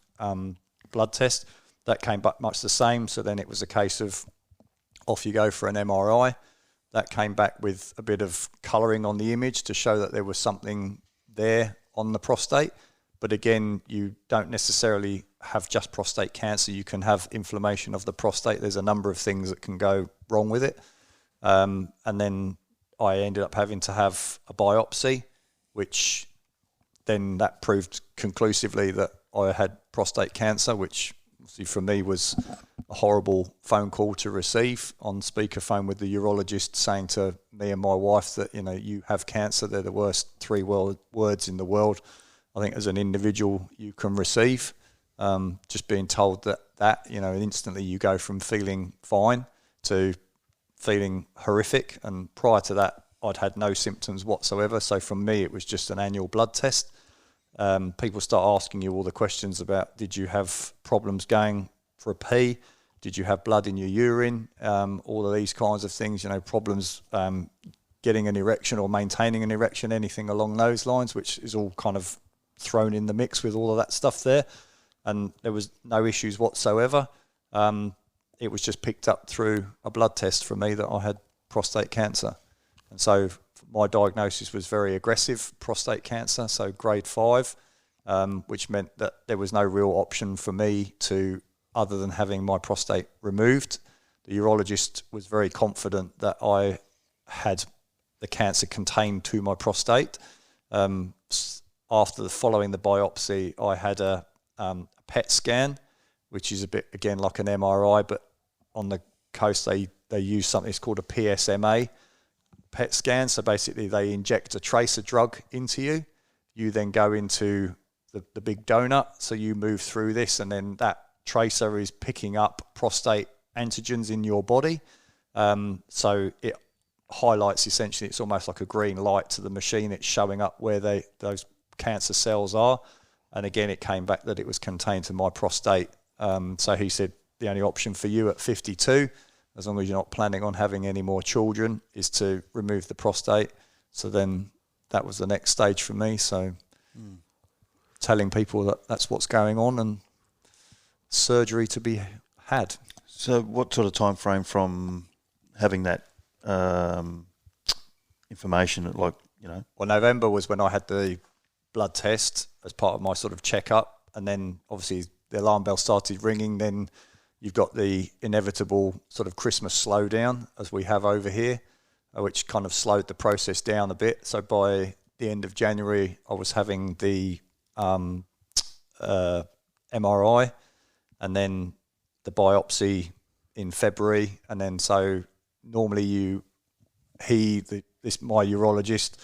blood test. That came back much the same. So then it was a case of off you go for an MRI. That came back with a bit of colouring on the image to show that there was something there on the prostate. But again, you don't necessarily have just prostate cancer. You can have inflammation of the prostate. There's a number of things that can go wrong with it. And then I ended up having to have a biopsy, which then that proved conclusively that I had prostate cancer, which obviously for me was a horrible phone call to receive on speakerphone with the urologist saying to me and my wife that, you have cancer. They're the worst 3 words in the world, I think, as an individual you can receive. Just being told that instantly you go from feeling fine to feeling horrific. And prior to that, I'd had no symptoms whatsoever. So from me, it was just an annual blood test. People start asking you all the questions about, did you have problems going for a pee? Did you have blood in your urine? All of these kinds of things, problems getting an erection or maintaining an erection, anything along those lines, which is all kind of thrown in the mix with all of that stuff there. And there was no issues whatsoever. It was just picked up through a blood test for me that I had prostate cancer. And so my diagnosis was very aggressive prostate cancer, so grade 5, which meant that there was no real option for me to, other than having my prostate removed. The urologist was very confident that I had the cancer contained to my prostate. Following the biopsy, I had a PET scan, which is a bit, again, like an MRI, but on the coast they use something that's called a PSMA PET scan. So basically they inject a tracer drug into you. You then go into the big donut. So you move through this, and then that tracer is picking up prostate antigens in your body. So it highlights, essentially, it's almost like a green light to the machine. It's showing up where those cancer cells are. And again, it came back that it was contained to my prostate. So he said, the only option for you at 52, as long as you're not planning on having any more children, is to remove the prostate. So then that was the next stage for me. So telling people that that's what's going on and surgery to be had. So what sort of time frame from having that information, like, you know? Well, November was when I had the blood test as part of my sort of checkup, and then obviously the alarm bell started ringing. Then you've got the inevitable sort of Christmas slowdown, as we have over here, which kind of slowed the process down a bit. So by the end of January, I was having the MRI, and then the biopsy in February, and then so normally my urologist,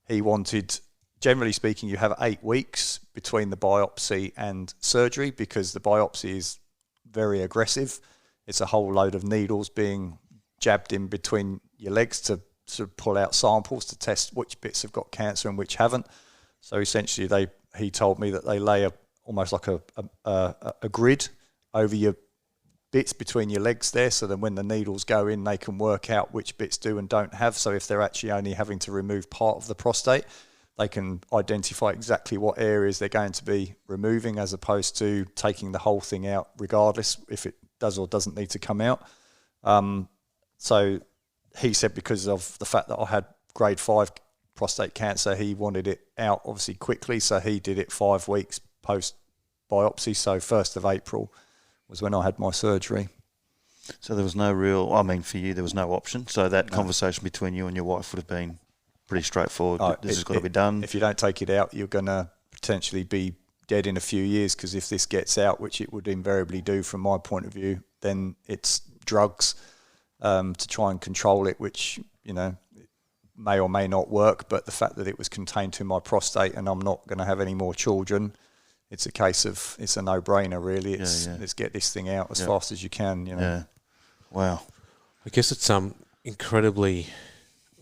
he wanted, generally speaking, you have 8 weeks between the biopsy and surgery, because the biopsy is very aggressive. It's a whole load of needles being jabbed in between your legs to sort of pull out samples to test which bits have got cancer and which haven't. So essentially, he told me that they lay almost like a grid over your bits between your legs there, so that when the needles go in, they can work out which bits do and don't have. So if they're actually only having to remove part of the prostate, they can identify exactly what areas they're going to be removing, as opposed to taking the whole thing out regardless if it does or doesn't need to come out. So he said because of the fact that I had grade 5 prostate cancer, he wanted it out obviously quickly, so he did it 5 weeks post biopsy. So 1st of April was when I had my surgery. So there was no real, I mean, for you, there was no option. So that conversation between you and your wife would have been pretty straightforward. This has got to be done. If you don't take it out, you're going to potentially be dead in a few years, because if this gets out, which it would invariably do from my point of view, then it's drugs to try and control it, which, you know, may or may not work. But the fact that it was contained to my prostate and I'm not going to have any more children, it's a case of, it's a no-brainer, really. Let's get this thing out as fast as you can, you know. Yeah. Wow. I guess it's incredibly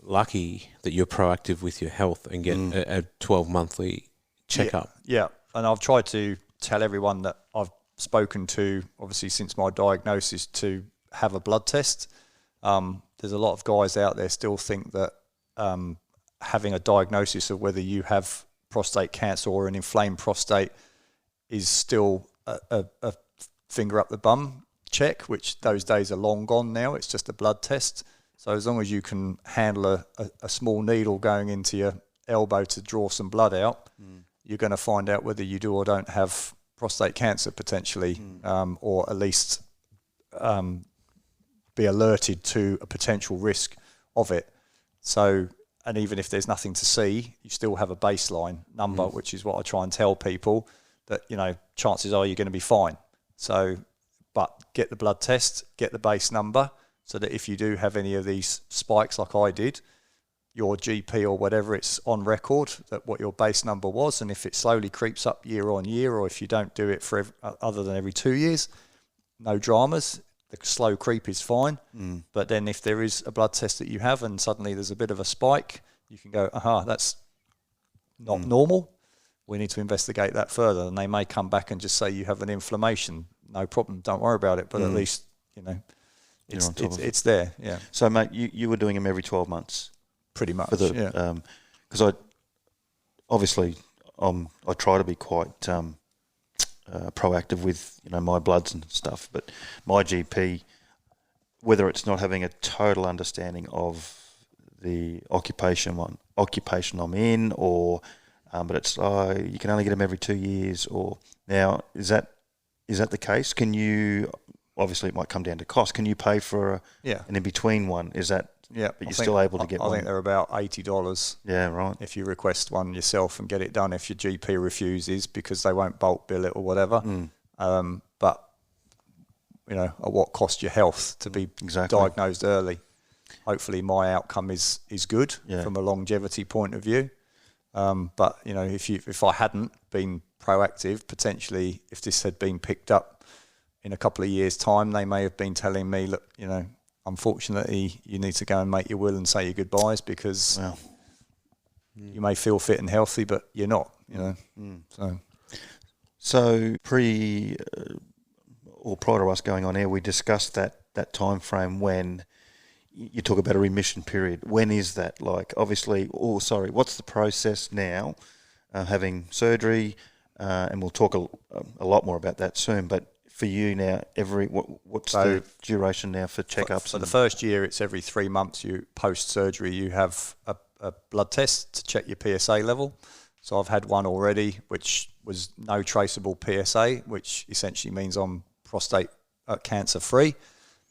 lucky that you're proactive with your health and get a 12-monthly checkup. Yeah, and I've tried to tell everyone that I've spoken to, obviously since my diagnosis, to have a blood test. There's a lot of guys out there still think that having a diagnosis of whether you have prostate cancer or an inflamed prostate is still a finger up the bum check, which those days are long gone now. It's just a blood test. So as long as you can handle a small needle going into your elbow to draw some blood out, you're going to find out whether you do or don't have prostate cancer potentially, or at least be alerted to a potential risk of it. So, and even if there's nothing to see, you still have a baseline number, which is what I try and tell people, that, you know, chances are you're going to be fine. So, but get the blood test, get the base number, so that if you do have any of these spikes like I did, your GP or whatever, it's on record that what your base number was. And if it slowly creeps up year on year, or if you don't do it for other than every 2 years, no dramas. The slow creep is fine. But then if there is a blood test that you have and suddenly there's a bit of a spike, you can go, that's not normal. We need to investigate that further. And they may come back and just say you have an inflammation. No problem, don't worry about it. But at least, you know, it's there. Yeah. So, mate, you were doing them every 12 months? Pretty much, because I try to be quite proactive with, you know, my bloods and stuff, but my GP, whether it's not having a total understanding of the occupation I'm in, or but it's you can only get them every 2 years. Or now is that the case? Can you, obviously it might come down to cost, can you pay for an in between one? Is that? Yeah, but you're still able to get one. I think they're about $80. Yeah, right. If you request one yourself and get it done, if your GP refuses, because they won't bulk bill it or whatever. But, you know, at what cost your health to be diagnosed early? Hopefully my outcome is good from a longevity point of view. But, you know, if I hadn't been proactive, potentially if this had been picked up in a couple of years' time, they may have been telling me, look, you know, unfortunately, you need to go and make your will and say your goodbyes, because you may feel fit and healthy, but you're not, you know. So prior to us going on air, we discussed that that time frame when you talk about a remission period. When is that? Like, obviously, what's the process now? Having surgery, and we'll talk a lot more about that soon. But for you now, what's the duration now for checkups? For the first year, it's every 3 months. You post-surgery, you have a blood test to check your PSA level. So I've had one already, which was no traceable PSA, which essentially means I'm prostate cancer free,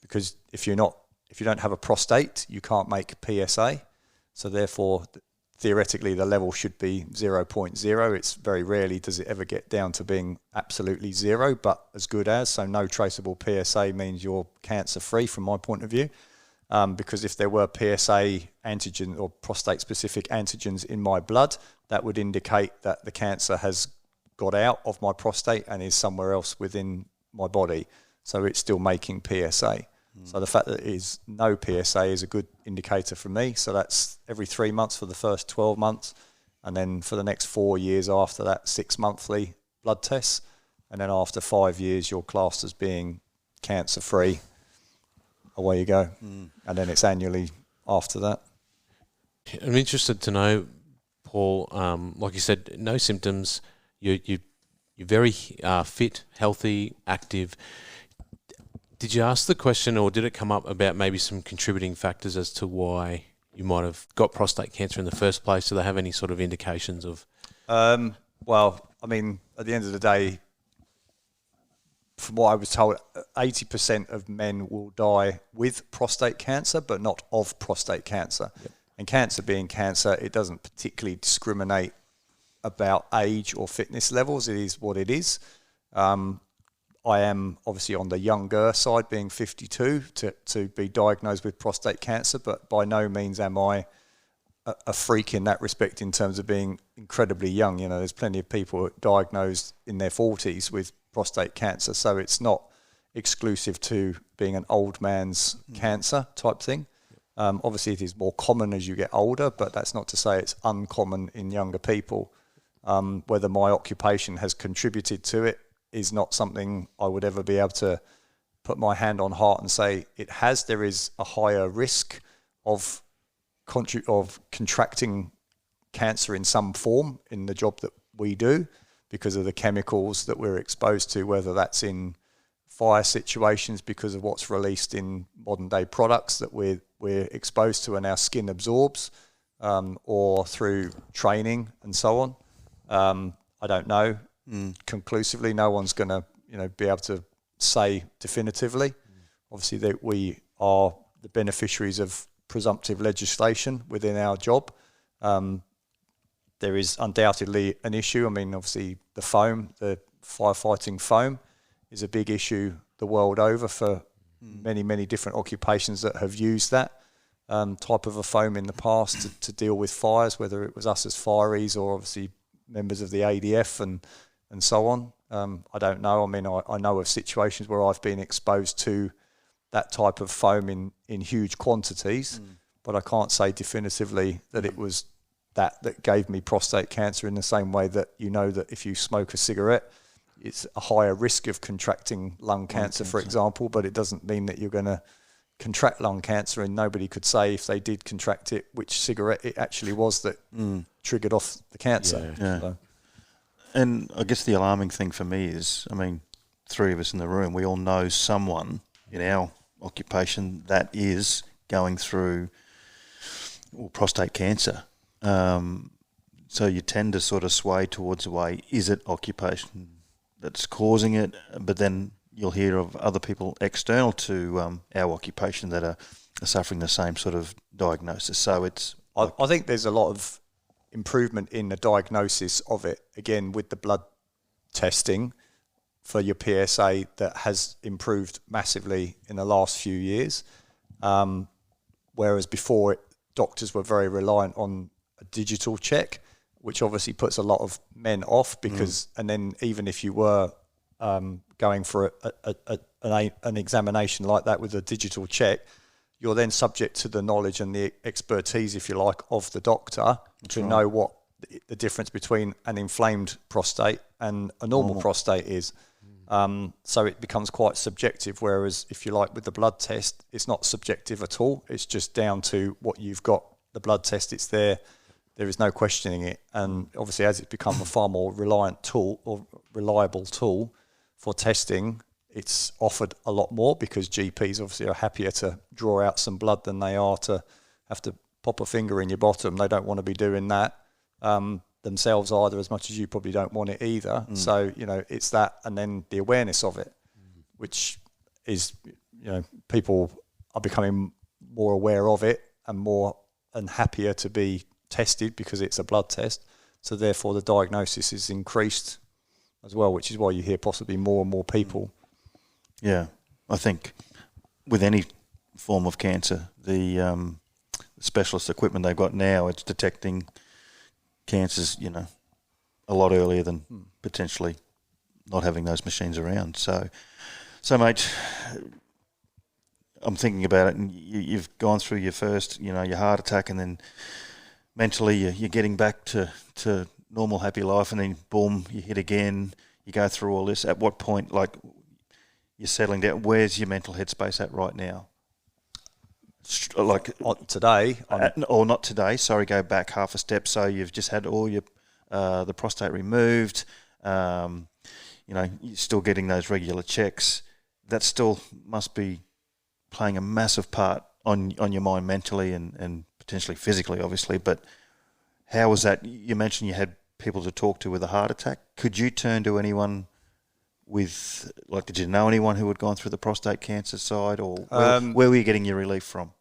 because if you don't have a prostate, you can't make PSA. So therefore, theoretically, the level should be 0.0. It's very rarely does it ever get down to being absolutely zero, but as good as. So no traceable PSA means you're cancer free from my point of view. Because if there were PSA antigen or prostate-specific antigens in my blood, that would indicate that the cancer has got out of my prostate and is somewhere else within my body. So it's still making PSA. So the fact that it is no PSA is a good indicator for me. So that's every 3 months for the first 12 months. And then for the next 4 years after that, 6 monthly blood tests. And then after 5 years, you're classed as being cancer-free. Away you go. And then it's annually after that. I'm interested to know, Paul, like you said, no symptoms. You're very fit, healthy, active. Did you ask the question, or did it come up about maybe some contributing factors as to why you might have got prostate cancer in the first place? Do they have any sort of indications of? Well, I mean, at the end of the day, from what I was told, 80% of men will die with prostate cancer, but not of prostate cancer. Yep. And cancer being cancer, it doesn't particularly discriminate about age or fitness levels. It is what it is. I am obviously on the younger side, being 52, to be diagnosed with prostate cancer, but by no means am I a freak in that respect in terms of being incredibly young. You know, there's plenty of people diagnosed in their 40s with prostate cancer, so it's not exclusive to being an old man's cancer type thing. Obviously, it is more common as you get older, but that's not to say it's uncommon in younger people. Whether my occupation has contributed to it is not something I would ever be able to put my hand on heart and say it has. There is a higher risk of contracting cancer in some form in the job that we do because of the chemicals that we're exposed to, whether that's in fire situations because of what's released in modern day products that we're exposed to and our skin absorbs, or through training and so on. I don't know. Conclusively, no one's going to be able to say definitively. Obviously, that we are the beneficiaries of presumptive legislation within our job. There is undoubtedly an issue. I mean, obviously, the firefighting foam is a big issue the world over for many, many different occupations that have used that type of a foam in the past to deal with fires, whether it was us as fireys or obviously members of the ADF and so on. I don't know. I mean, I know of situations where I've been exposed to that type of foam in huge quantities, but I can't say definitively that it was that gave me prostate cancer, in the same way that that if you smoke a cigarette, it's a higher risk of contracting lung cancer, for example, but it doesn't mean that you're going to contract lung cancer, and nobody could say if they did contract it, which cigarette it actually was that triggered off the cancer. Yeah. So. And I guess the alarming thing for me is, I mean, three of us in the room, we all know someone in our occupation that is going through prostate cancer. So you tend to sort of sway towards the way, is it occupation that's causing it? But then you'll hear of other people external to our occupation that are suffering the same sort of diagnosis. So it's... I think there's a lot of improvement in the diagnosis of it, again, with the blood testing for your PSA that has improved massively in the last few years. Whereas before, doctors were very reliant on a digital check, which obviously puts a lot of men off because, and then even if you were going for an examination like that with a digital check, you're then subject to the knowledge and the expertise, if you like, of the doctor know what the difference between an inflamed prostate and a normal prostate is. So it becomes quite subjective, whereas if you like with the blood test, it's not subjective at all. It's just down to what you've got. The blood test, it's there. There is no questioning it. And obviously as it's become a far more reliable tool for testing, it's offered a lot more because GPs obviously are happier to draw out some blood than they are to have to pop a finger in your bottom. They don't want to be doing that themselves either, as much as you probably don't want it either. So, it's that, and then the awareness of it, which is, people are becoming more aware of it and happier to be tested because it's a blood test. So therefore the diagnosis is increased as well, which is why you hear possibly more and more people. Yeah, I think with any form of cancer, the specialist equipment they've got now, it's detecting cancers, a lot earlier than potentially not having those machines around. So mate, I'm thinking about it, and you've gone through your first, your heart attack, and then mentally you're getting back to normal, happy life, and then boom, you hit again. You go through all this. At what point, you're settling down? Where's your mental headspace at right now? Today, or not today. Sorry, go back half a step. So you've just had all your the prostate removed. You're still getting those regular checks. That still must be playing a massive part on your mind mentally and potentially physically, obviously. But how was that? You mentioned you had people to talk to with a heart attack. Could you turn to anyone with, did you know anyone who had gone through the prostate cancer side, or where were you getting your relief from?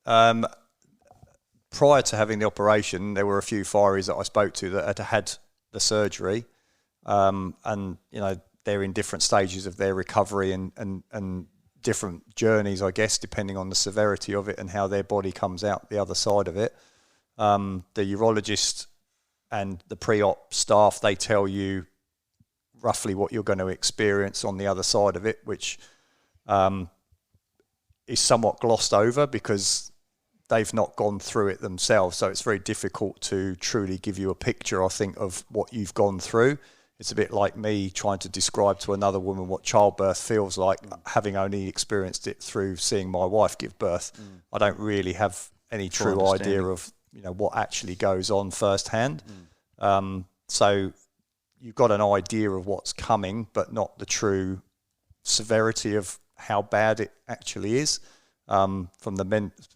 Prior to having the operation, there were a few fireys that I spoke to that had the surgery, and they're in different stages of their recovery and different journeys, I guess, depending on the severity of it and how their body comes out the other side of it. The urologist and the pre-op staff, they tell you roughly what you're going to experience on the other side of it, which is somewhat glossed over because they've not gone through it themselves. So it's very difficult to truly give you a picture, I think, of what you've gone through. It's a bit like me trying to describe to another woman what childbirth feels like, having only experienced it through seeing my wife give birth. I don't really have any true idea of what actually goes on firsthand. So you've got an idea of what's coming, but not the true severity of how bad it actually is. From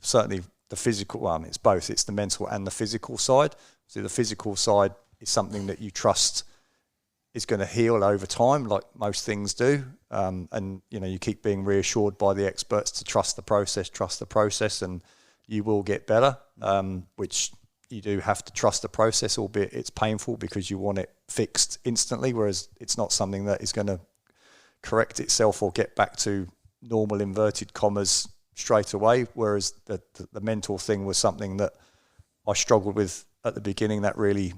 certainly the physical, it's both. It's the mental and the physical side. So the physical side is something that you trust is going to heal over time, like most things do. And you keep being reassured by the experts to trust the process, and you will get better, which you do have to trust the process, albeit it's painful because you want it fixed instantly, whereas it's not something that is going to correct itself or get back to normal inverted commas straight away, whereas the mental thing was something that I struggled with at the beginning that really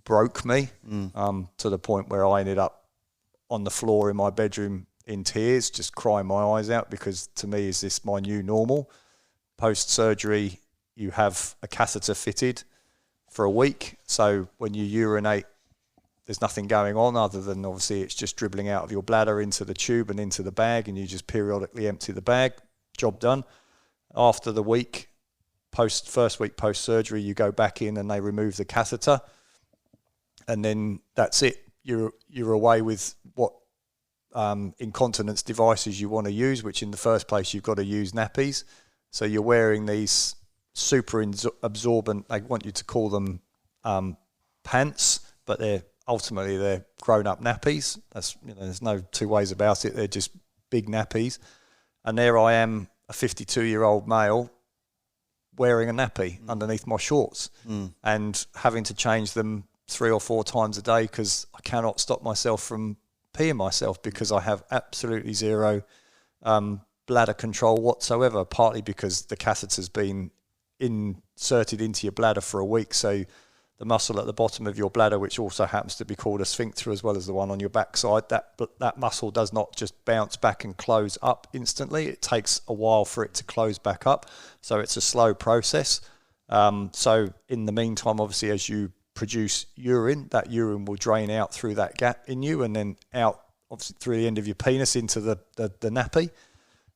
broke me to the point where I ended up on the floor in my bedroom in tears, just crying my eyes out, because to me, is this my new normal? Post-surgery, you have a catheter fitted for a week, so when you urinate, there's nothing going on other than obviously it's just dribbling out of your bladder into the tube and into the bag, and you just periodically empty the bag. Job done. After the week, first week post-surgery, you go back in and they remove the catheter, and then that's it. You're away with what incontinence devices you want to use, which in the first place you've got to use nappies. So you're wearing these super absorbent, they want you to call them pants, but they're grown-up nappies. That's there's no two ways about it. They're just big nappies. And there I am, a 52-year-old male, wearing a nappy underneath my shorts and having to change them 3 or 4 times a day because I cannot stop myself from peeing myself because I have absolutely zero bladder control whatsoever, partly because the catheter's been inserted into your bladder for a week. So the muscle at the bottom of your bladder, which also happens to be called a sphincter as well as the one on your backside, that muscle does not just bounce back and close up instantly. It takes a while for it to close back up. So it's a slow process. So in the meantime, obviously, as you produce urine, that urine will drain out through that gap in you and then out obviously through the end of your penis into the nappy.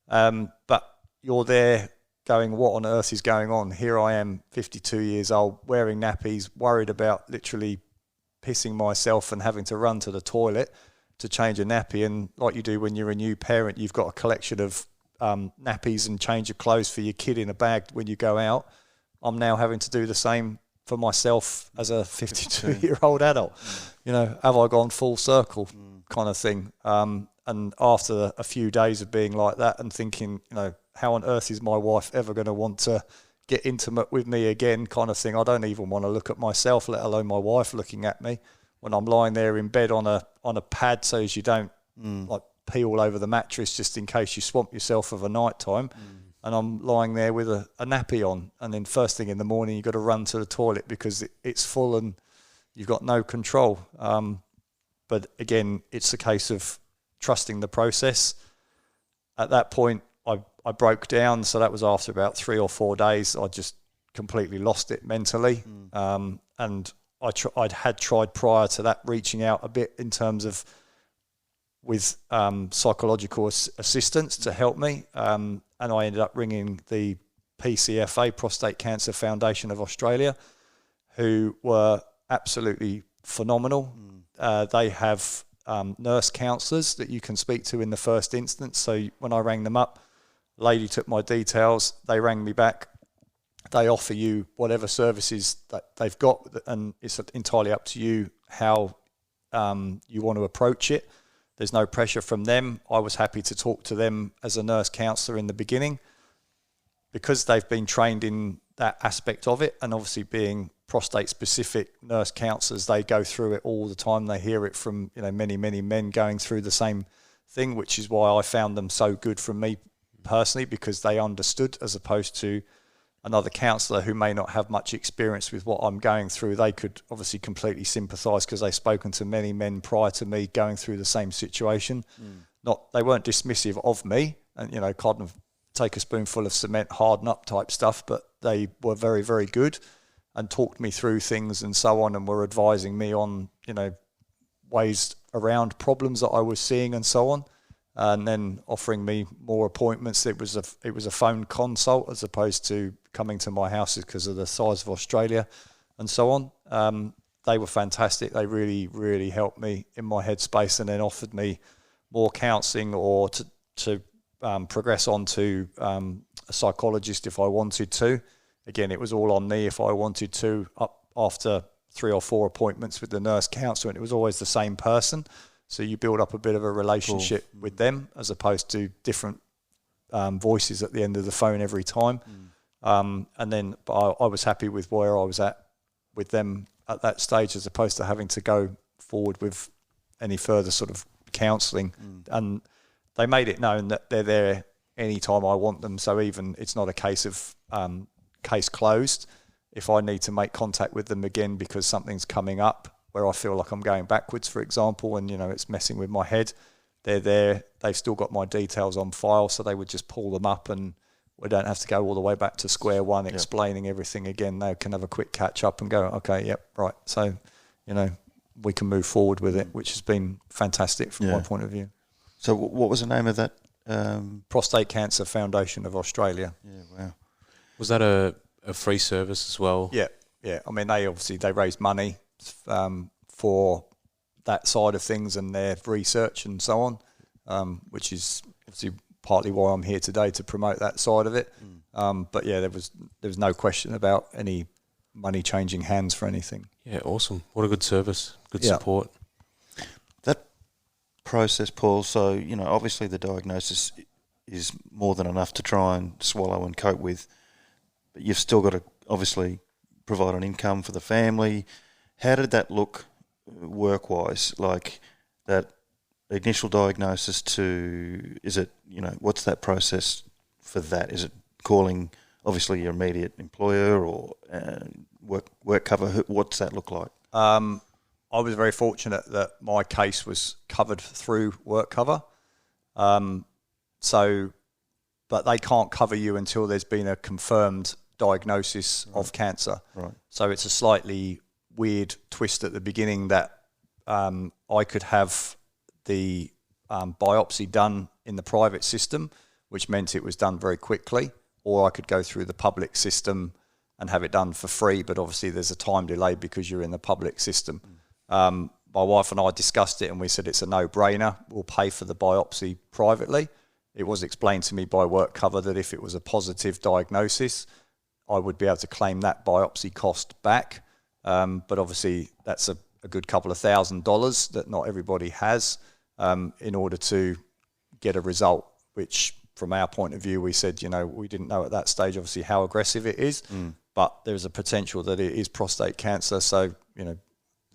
But you're there going, what on earth is going on? Here I am, 52 years old, wearing nappies, worried about literally pissing myself and having to run to the toilet to change a nappy. And like you do when you're a new parent, you've got a collection of nappies and change of clothes for your kid in a bag when you go out. I'm now having to do the same for myself as a 52-year-old adult. You know, have I gone full circle kind of thing? And after a few days of being like that and thinking, you know, how on earth is my wife ever going to want to get intimate with me again kind of thing? I don't even want to look at myself, let alone my wife looking at me when I'm lying there in bed on a pad, so as you don't like pee all over the mattress just in case you swamp yourself of a night time. And I'm lying there with a nappy on, and then first thing in the morning you've got to run to the toilet because it's full and you've got no control. But again, it's a case of trusting the process. At that point, I broke down, so that was after about 3 or 4 days. I just completely lost it mentally. And I'd had tried prior to that reaching out a bit in terms of with psychological assistance to help me. And I ended up ringing the PCFA, Prostate Cancer Foundation of Australia, who were absolutely phenomenal. They have nurse counsellors that you can speak to in the first instance. So when I rang them up, the lady took my details, they rang me back. They offer you whatever services that they've got, and it's entirely up to you how you want to approach it. There's no pressure from them. I was happy to talk to them as a nurse counsellor in the beginning because they've been trained in that aspect of it, and obviously being prostate-specific nurse counsellors, they go through it all the time. They hear it from many, many men going through the same thing, which is why I found them so good from me personally, because they understood, as opposed to another counsellor who may not have much experience with what I'm going through. They could obviously completely sympathise because they've spoken to many men prior to me going through the same situation. They weren't dismissive of me and, kind of take a spoonful of cement, harden up type stuff, but they were very, very good and talked me through things and so on, and were advising me on, ways around problems that I was seeing and so on. And then offering me more appointments. It was a phone consult as opposed to coming to my houses because of the size of Australia and so on. They were fantastic. They really, really helped me in my headspace, and then offered me more counselling or to progress on to a psychologist if I wanted to. Again, it was all on me if I wanted to, up after 3 or 4 appointments with the nurse counsellor, and it was always the same person. So you build up a bit of a relationship with them as opposed to different voices at the end of the phone every time. And then I was happy with where I was at with them at that stage, as opposed to having to go forward with any further sort of counselling. And they made it known that they're there anytime I want them. So even it's not a case of case closed. If I need to make contact with them again because something's coming up, where I feel like I'm going backwards, for example, and it's messing with my head, they're there. They've still got my details on file, so they would just pull them up, and we don't have to go all the way back to square one explaining everything again. They can have a quick catch up and go, okay, yep, right. So, we can move forward with it, which has been fantastic from my point of view. So what was the name of that? Prostate Cancer Foundation of Australia. Yeah, wow. Was that a free service as well? Yeah. I mean, they raise money for that side of things and their research and so on, which is obviously partly why I'm here today, to promote that side of it. But yeah, there was no question about any money changing hands for anything. Yeah, awesome. What a good service, good support. That process, Paul, so, obviously the diagnosis is more than enough to try and swallow and cope with, but you've still got to obviously provide an income for the family. How did that look work-wise? Like that initial diagnosis to, is it, what's that process for that? Is it calling, obviously, your immediate employer or work cover? What's that look like? I was very fortunate that my case was covered through work cover. But they can't cover you until there's been a confirmed diagnosis of cancer. Right. So it's a slightly weird twist at the beginning that I could have the biopsy done in the private system, which meant it was done very quickly, or I could go through the public system and have it done for free, but obviously there's a time delay because you're in the public system. My wife and I discussed it and we said it's a no-brainer. We'll pay for the biopsy privately. It was explained to me by work cover that if it was a positive diagnosis, I would be able to claim that biopsy cost back. But obviously that's a good couple of $1,000s that not everybody has in order to get a result, which from our point of view, we said, we didn't know at that stage, obviously, how aggressive it is, but there's a potential that it is prostate cancer. So, there's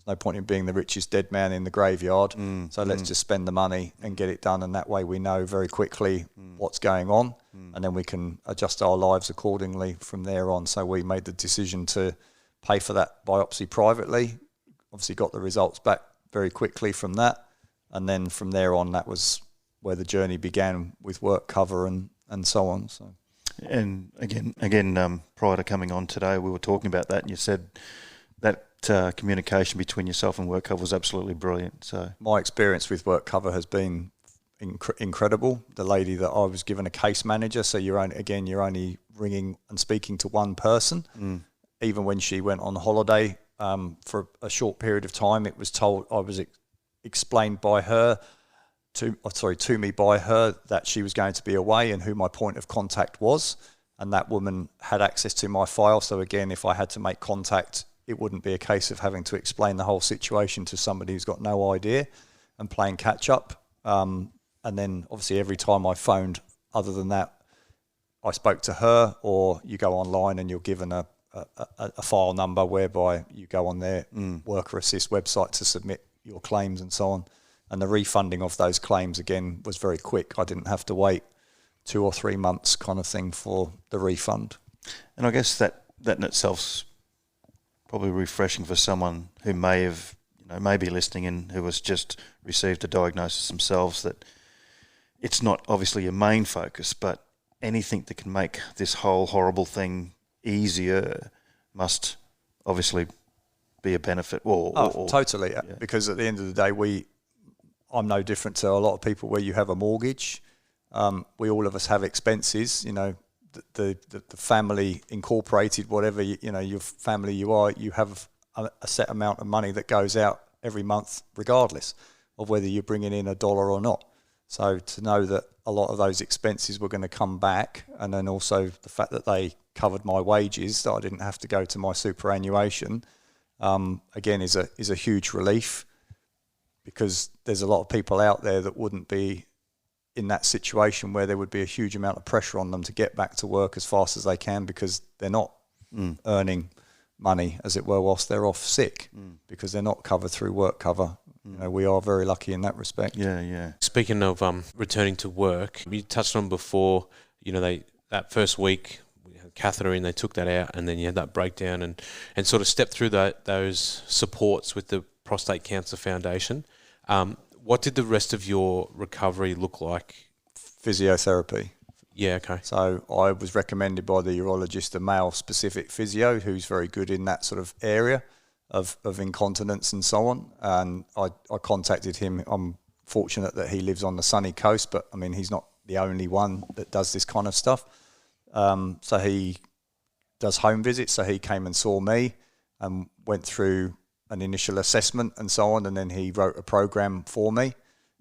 no point in being the richest dead man in the graveyard. So let's just spend the money and get it done. And that way we know very quickly what's going on. And then we can adjust our lives accordingly from there on. So we made the decision to pay for that biopsy privately. Obviously got the results back very quickly from that. And then from there on, that was where the journey began with work cover and so on. So, and again, prior to coming on today, we were talking about that, and you said that communication between yourself and work cover was absolutely brilliant. So my experience with work cover has been incredible. The lady that I was given a case manager, so you're only ringing and speaking to one person. Even when she went on holiday for a short period of time, it was explained by her to me by her that she was going to be away and who my point of contact was, and that woman had access to my file. So again, if I had to make contact, it wouldn't be a case of having to explain the whole situation to somebody who's got no idea and playing catch up. And then obviously every time I phoned, other than that, I spoke to her, or you go online and you're given a file number whereby you go on their worker assist website to submit your claims and so on. And the refunding of those claims, again, was very quick. I didn't have to wait 2 or 3 months kind of thing for the refund. And I guess that in itself's probably refreshing for someone who may be listening and who has just received a diagnosis themselves, that it's not obviously your main focus, but anything that can make this whole horrible thing easier must obviously be a benefit. Totally. Yeah. Because at the end of the day, I'm no different to a lot of people where you have a mortgage. We all of us have expenses. The family incorporated, whatever your family you have a set amount of money that goes out every month, regardless of whether you're bringing in $1 or not. So to know that a lot of those expenses were going to come back, and then also the fact that they covered my wages, that I didn't have to go to my superannuation, again is a huge relief, because there's a lot of people out there that wouldn't be in that situation where there would be a huge amount of pressure on them to get back to work as fast as they can, because they're not earning money, as it were, whilst they're off sick, because they're not covered through work cover. We are very lucky in that respect. Yeah. Speaking of returning to work, you touched on before, that first week, we had a catheter in, they took that out, and then you had that breakdown and sort of stepped through those supports with the Prostate Cancer Foundation. What did the rest of your recovery look like? Physiotherapy. Yeah, okay. So I was recommended by the urologist, a male-specific physio who's very good in that sort of area of incontinence and so on. And I contacted him. I'm fortunate that he lives on the sunny coast, but, I mean, he's not the only one that does this kind of stuff. So he does home visits. So he came and saw me and went through an initial assessment and so on, and then he wrote a program for me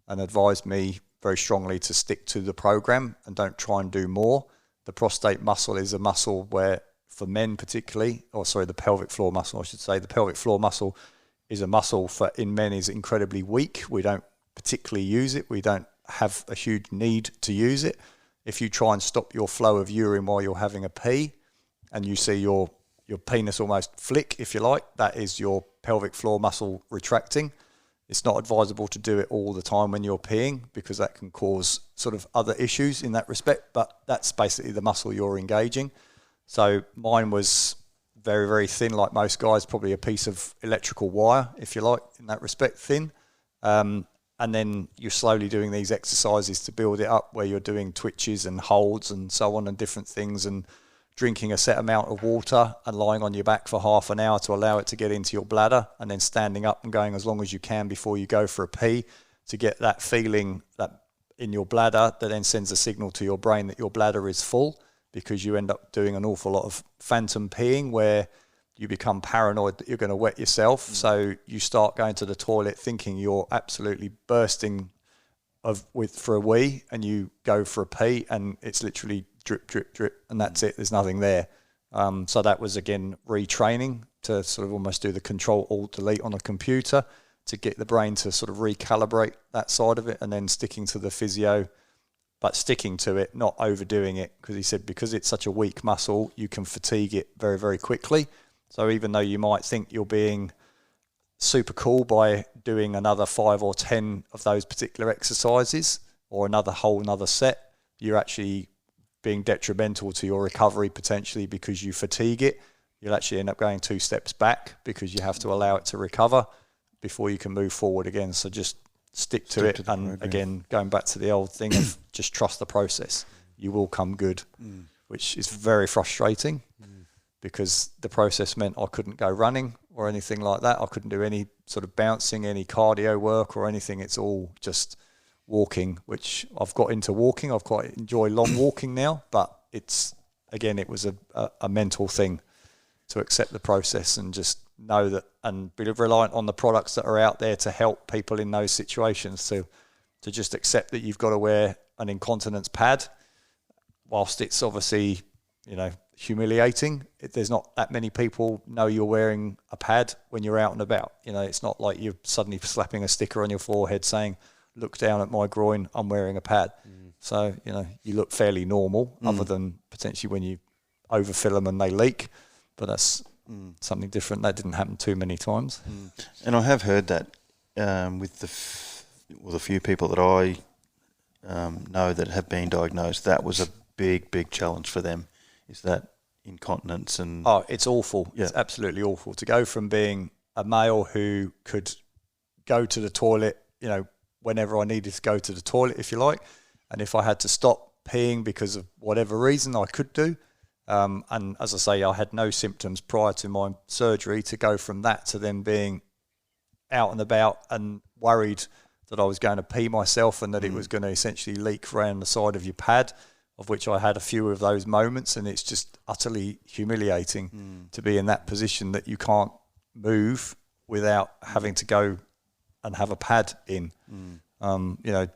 and advised me very strongly to stick to the program and don't try and do more. The prostate muscle is a muscle where, for men particularly, the pelvic floor muscle, I should say, the pelvic floor muscle is a muscle in men is incredibly weak. We don't particularly use it. We don't have a huge need to use it. If you try and stop your flow of urine while you're having a pee and you see your penis almost flick, if you like, that is your pelvic floor muscle retracting. It's not advisable to do it all the time when you're peeing, because that can cause sort of other issues in that respect, but that's basically the muscle you're engaging. So mine was very, very thin, like most guys, probably a piece of electrical wire, if you like, in that respect, thin. And then you're slowly doing these exercises to build it up, where you're doing twitches and holds and so on and different things, and drinking a set amount of water and lying on your back for half an hour to allow it to get into your bladder, and then standing up and going as long as you can before you go for a pee to get that feeling that in your bladder that then sends a signal to your brain that your bladder is full, because you end up doing an awful lot of phantom peeing where you become paranoid that you're going to wet yourself. So you start going to the toilet thinking you're absolutely bursting for a wee, and you go for a pee and it's literally drip, drip, drip, and that's it. There's nothing there. So that was, again, retraining to sort of almost do the Control-Alt-Delete on a computer to get the brain to sort of recalibrate that side of it, and then sticking to the physio, but sticking to it, not overdoing it, because he said because it's such a weak muscle, you can fatigue it very, very quickly. So even though you might think you're being super cool by doing another 5 or 10 of those particular exercises or another set, you're actually being detrimental to your recovery potentially, because you fatigue it. You'll actually end up going 2 steps back because you have to allow it to recover before you can move forward again. So just stick to it. And program. Again, going back to the old thing of just trust the process. You will come good, which is very frustrating because the process meant I couldn't go running or anything like that. I couldn't do any sort of bouncing, any cardio work or anything. It's all just walking, which I've got into walking. I've quite enjoy long walking now, but it was a mental thing to accept the process and just know that, and be reliant on the products that are out there to help people in those situations, to just accept that you've got to wear an incontinence pad, whilst it's obviously, humiliating. There's not that many people know you're wearing a pad when you're out and about. It's not like you're suddenly slapping a sticker on your forehead saying, look down at my groin, I'm wearing a pad. So, you look fairly normal, other than potentially when you overfill them and they leak. But that's something different. That didn't happen too many times. And I have heard that with the few people that I know that have been diagnosed, that was a big, big challenge for them, is that incontinence. And it's awful. Yeah. It's absolutely awful to go from being a male who could go to the toilet, whenever I needed to go to the toilet, if you like, and if I had to stop peeing because of whatever reason, I could do. And as I say, I had no symptoms prior to my surgery, to go from that to then being out and about and worried that I was going to pee myself and that it was going to essentially leak around the side of your pad, of which I had a few of those moments. And it's just utterly humiliating to be in that position that you can't move without having to go and have a pad in.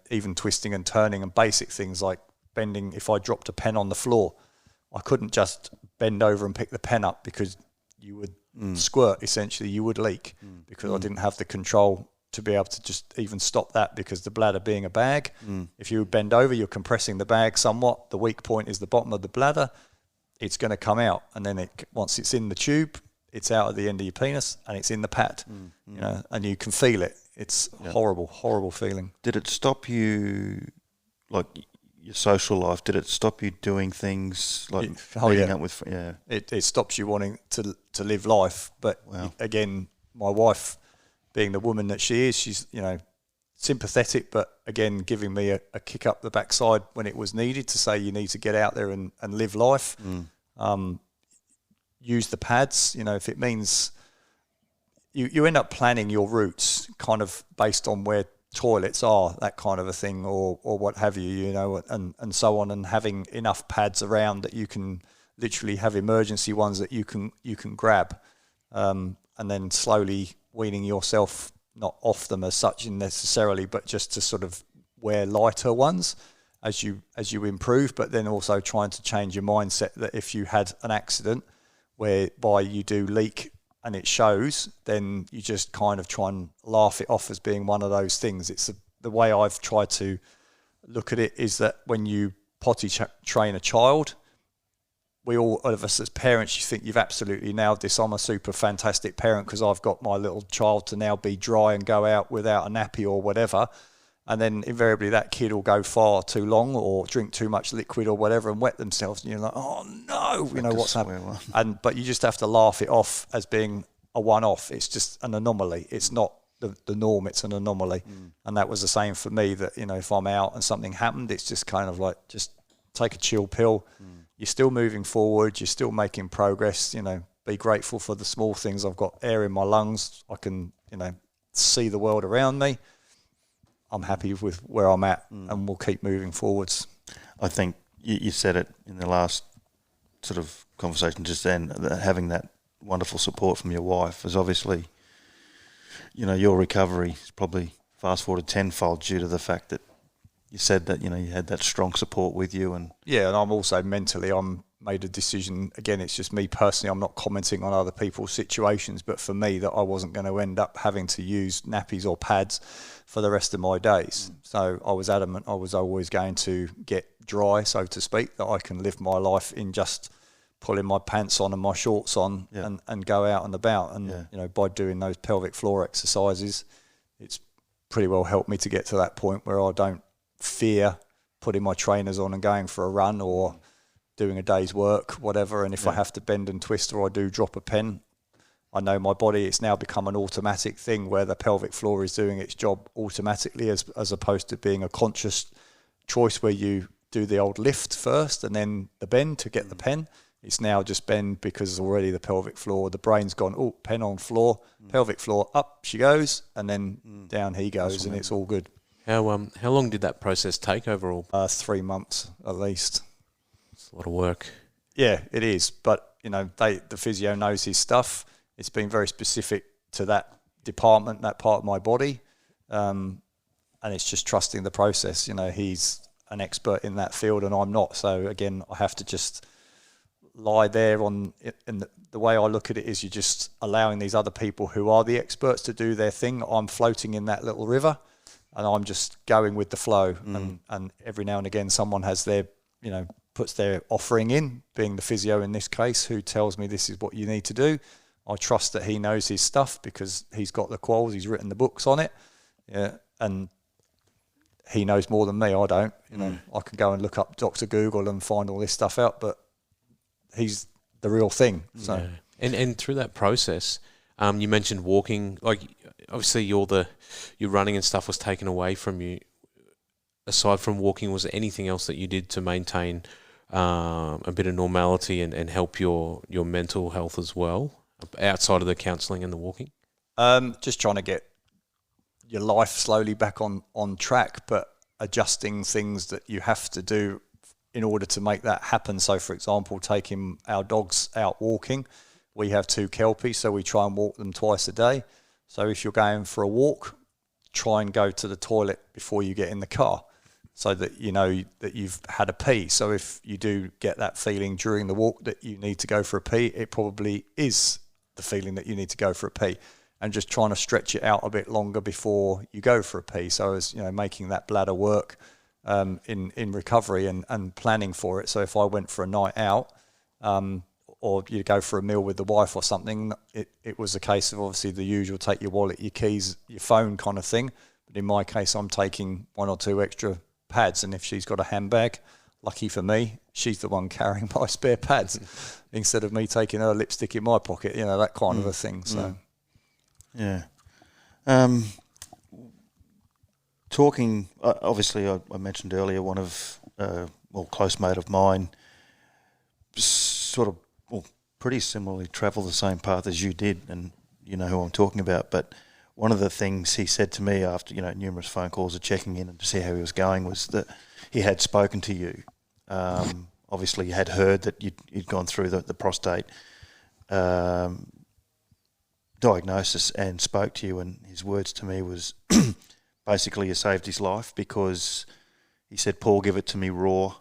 Even twisting and turning and basic things like bending. If I dropped a pen on the floor, I couldn't just bend over and pick the pen up because you would squirt, essentially. You would leak because I didn't have the control to be able to just even stop that, because the bladder being a bag, if you bend over, you're compressing the bag somewhat. The weak point is the bottom of the bladder. It's going to come out. And then once it's in the tube, it's out at the end of your penis and it's in the pad, and you can feel it. It's horrible, horrible feeling. Did it stop you, like your social life? Did it stop you doing things like meeting up with? Yeah, it stops you wanting to live life. But again, my wife, being the woman that she is, she's sympathetic, but again giving me a kick up the backside when it was needed to say you need to get out there and live life. Use the pads. If it means you end up planning your routes kind of based on where toilets are, that kind of a thing, or what have you, and so on, and having enough pads around that you can literally have emergency ones that you can grab, and then slowly weaning yourself not off them as such necessarily, but just to sort of wear lighter ones as you improve, but then also trying to change your mindset that if you had an accident whereby you do leak and it shows, then you just kind of try and laugh it off as being one of those things. It's the way I've tried to look at it is that when you potty train a child, all of us as parents, you think you've absolutely nailed this. I'm a super fantastic parent because I've got my little child to now be dry and go out without a nappy or whatever. And then invariably that kid will go far too long or drink too much liquid or whatever and wet themselves. And you're like, oh no, what's happening? But you just have to laugh it off as being a one-off. It's just an anomaly. It's not the norm. It's an anomaly. And that was the same for me, that, if I'm out and something happened, it's just kind of like, just take a chill pill. You're still moving forward. You're still making progress. Be grateful for the small things. I've got air in my lungs. I can, see the world around me. I'm happy with where I'm at, and we'll keep moving forwards. I think you said it in the last sort of conversation just then, that having that wonderful support from your wife is obviously, your recovery is probably fast forward tenfold due to the fact that you said that, you had that strong support with you. And yeah, and I'm also mentally, I'm made a decision. Again, it's just me personally. I'm not commenting on other people's situations, but for me, that I wasn't going to end up having to use nappies or pads for the rest of my days. So I was adamant I was always going to get dry, so to speak, that I can live my life in just pulling my pants on and my shorts on and go out and about. And, by doing those pelvic floor exercises, it's pretty well helped me to get to that point where I don't fear putting my trainers on and going for a run or doing a day's work, whatever. And if I have to bend and twist or I do drop a pen, I know my body, it's now become an automatic thing where the pelvic floor is doing its job automatically as opposed to being a conscious choice where you do the old lift first and then the bend to get the pen. It's now just bend because already the pelvic floor, the brain's gone, oh, pen on floor, pelvic floor, up she goes, and then down he goes, and it's all good. How long did that process take overall? 3 months at least. It's a lot of work. Yeah, it is. But, the physio knows his stuff. It's been very specific to that department, that part of my body. And it's just trusting the process. He's an expert in that field and I'm not. So, again, I have to just lie there on it. And the way I look at it is you're just allowing these other people who are the experts to do their thing. I'm floating in that little river and I'm just going with the flow. And every now and again, someone has their, puts their offering in, being the physio in this case, who tells me this is what you need to do. I trust that he knows his stuff because he's got the quals, he's written the books on it. Yeah, and he knows more than me. I don't. I can go and look up Dr. Google and find all this stuff out, but he's the real thing. So, and through that process, you mentioned walking. Like, obviously, your running and stuff was taken away from you. Aside from walking, was there anything else that you did to maintain a bit of normality and help your mental health as well, outside of the counselling and the walking? Just trying to get your life slowly back on track, but adjusting things that you have to do in order to make that happen. So, for example, taking our dogs out walking. We have 2 Kelpies, so we try and walk them twice a day. So if you're going for a walk, try and go to the toilet before you get in the car so that you know that you've had a pee. So if you do get that feeling during the walk that you need to go for a pee, it probably is the feeling that you need to go for a pee. And just trying to stretch it out a bit longer before you go for a pee. So as making that bladder work in recovery and planning for it. So if I went for a night out or you go for a meal with the wife or something, it was a case of obviously the usual take your wallet, your keys, your phone kind of thing. But in my case, I'm taking 1 or 2 extra pads. And if she's got a handbag, lucky for me, she's the one carrying my spare pads instead of me taking her lipstick in my pocket, that kind of a thing. So. Yeah. Talking, obviously, I mentioned earlier, one of, close mate of mine, sort of, pretty similarly travelled the same path as you did, and you know who I'm talking about. But one of the things he said to me after, numerous phone calls of checking in and to see how he was going was that he had spoken to you. Obviously, you had heard that you'd gone through the prostate diagnosis and spoke to you, and his words to me was basically you saved his life because he said, Paul, give it to me raw.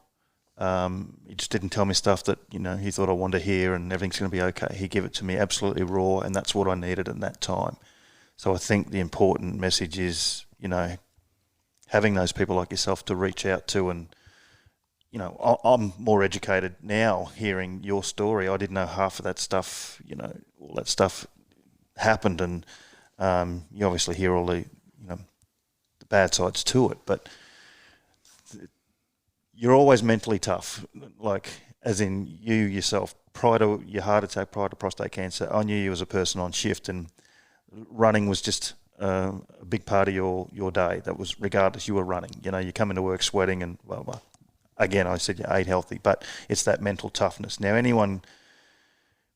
He just didn't tell me stuff that, he thought I wanted to hear and everything's going to be okay. He gave it to me absolutely raw, and that's what I needed at that time. So I think the important message is, having those people like yourself to reach out to. And, I'm more educated now hearing your story. I didn't know half of that stuff, all that stuff happened, and you obviously hear all the the bad sides to it, but you're always mentally tough, like as in you yourself. Prior to your heart attack, prior to prostate cancer, I knew you as a person on shift, and running was just a big part of your day. That was regardless, you were running. You come into work sweating, and well, again, I said you ate healthy, but it's that mental toughness. Now, anyone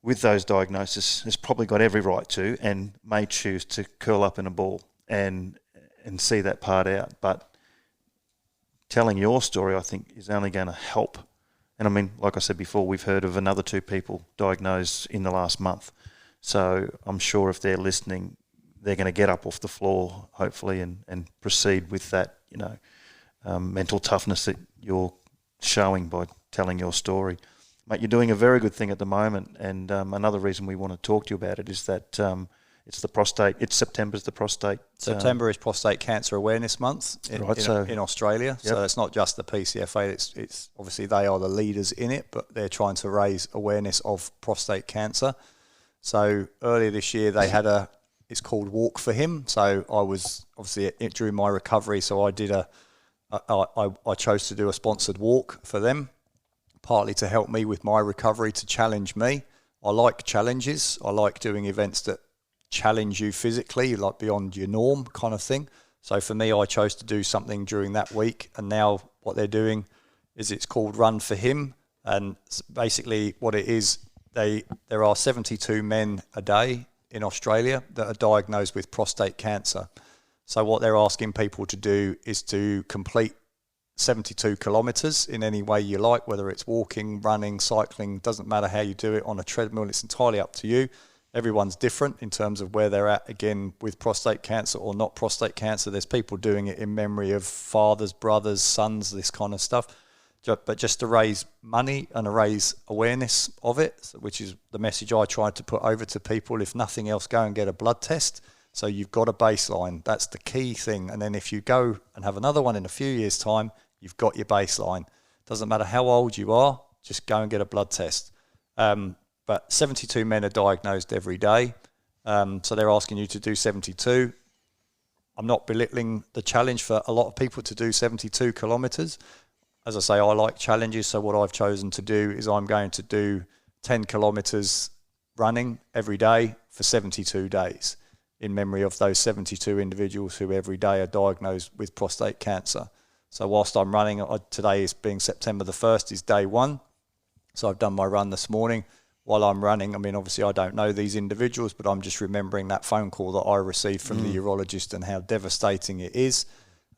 with those diagnoses has probably got every right to and may choose to curl up in a ball and and see that part out. But telling your story, I think, is only going to help. And I mean, like I said before, we've heard of another 2 people diagnosed in the last month. So I'm sure if they're listening, they're going to get up off the floor, hopefully, and proceed with that, mental toughness that you're showing by telling your story. Mate, you're doing a very good thing at the moment. And another reason we want to talk to you about it is that it's the prostate. September is Prostate Cancer Awareness Month in Australia. Yep. So it's not just the PCFA. It's obviously they are the leaders in it, but they're trying to raise awareness of prostate cancer. So earlier this year they had it's called Walk for Him. So I was obviously during my recovery, so I did I chose to do a sponsored walk for them, partly to help me with my recovery, to challenge me. I like challenges. I like doing events that challenge you physically, like beyond your norm kind of thing. So for me, I chose to do something during that week. And now what they're doing is it's called Run for Him. And basically what it is, there are 72 men a day in Australia that are diagnosed with prostate cancer. So what they're asking people to do is to complete 72 kilometres in any way you like, whether it's walking, running, cycling, doesn't matter how you do it, on a treadmill, it's entirely up to you. Everyone's different in terms of where they're at, again, with prostate cancer or not prostate cancer. There's people doing it in memory of fathers, brothers, sons, this kind of stuff. But just to raise money and to raise awareness of it, which is the message I try to put over to people. If nothing else, go and get a blood test. So you've got a baseline. That's the key thing. And then if you go and have another one in a few years' time, you've got your baseline. Doesn't matter how old you are, just go and get a blood test. But 72 men are diagnosed every day. So they're asking you to do 72. I'm not belittling the challenge for a lot of people to do 72 kilometres. As I say, I like challenges. So what I've chosen to do is I'm going to do 10 kilometres running every day for 72 days in memory of those 72 individuals who every day are diagnosed with prostate cancer. So whilst I'm running, today is being September the 1st, is day 1. So I've done my run this morning. While I'm running, I mean, obviously I don't know these individuals, but I'm just remembering that phone call that I received from the urologist and how devastating it is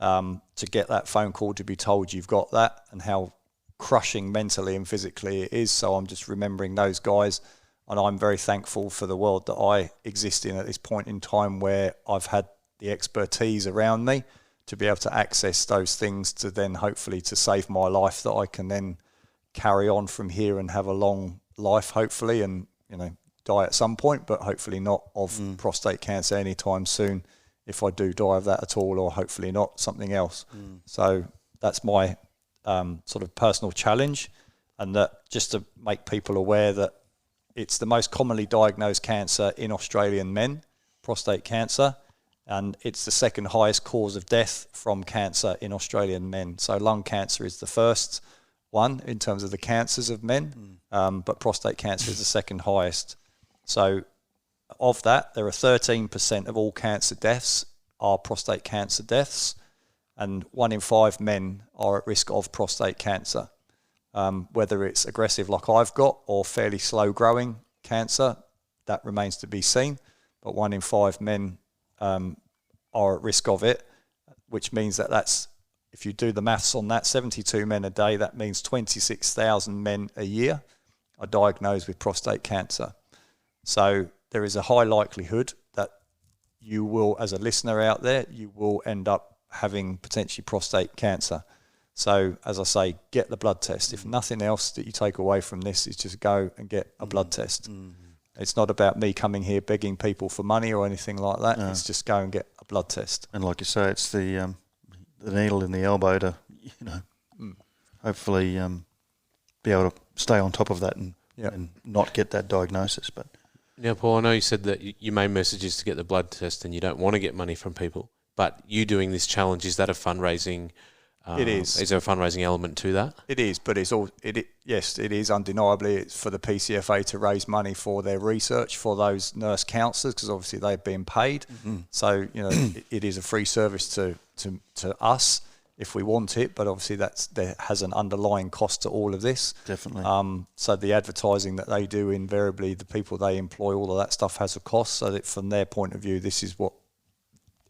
to get that phone call, to be told you've got that, and how crushing mentally and physically it is. So I'm just remembering those guys, and I'm very thankful for the world that I exist in at this point in time, where I've had the expertise around me to be able to access those things, to then hopefully to save my life, that I can then carry on from here and have a long life, hopefully, and die at some point, but hopefully not of prostate cancer anytime soon, if I do die of that at all, or hopefully not something else. So that's my sort of personal challenge, and that just to make people aware that it's the most commonly diagnosed cancer in Australian men, prostate cancer, and it's the second highest cause of death from cancer in Australian men. So lung cancer is the first one in terms of the cancers of men, but prostate cancer is the second highest. So of that, there are 13% of all cancer deaths are prostate cancer deaths, and 1 in 5 men are at risk of prostate cancer. Whether it's aggressive like I've got or fairly slow growing cancer, that remains to be seen, but 1 in 5 men are at risk of it, which means that's, if you do the maths on that, 72 men a day, that means 26,000 men a year are diagnosed with prostate cancer. So there is a high likelihood that you will, as a listener out there, you will end up having potentially prostate cancer. So as I say, get the blood test. If nothing else that you take away from this is just go and get a blood test. It's not about me coming here begging people for money or anything like that. No. It's just go and get a blood test. And like you say, it's the needle in the elbow to, hopefully be able to stay on top of that and not get that diagnosis. But now, Paul, I know you said that your main message is to get the blood test and you don't want to get money from people, but you doing this challenge, is that a fundraising? It is. Is there a fundraising element to that? It is, but yes, it is undeniably. It's for the PCFA to raise money for their research for those nurse counsellors, because obviously they've been paid. So it is a free service to us if we want it, but obviously there has an underlying cost to all of this. Definitely. So the advertising that they do, invariably the people they employ, all of that stuff has a cost. So that from their point of view, this is what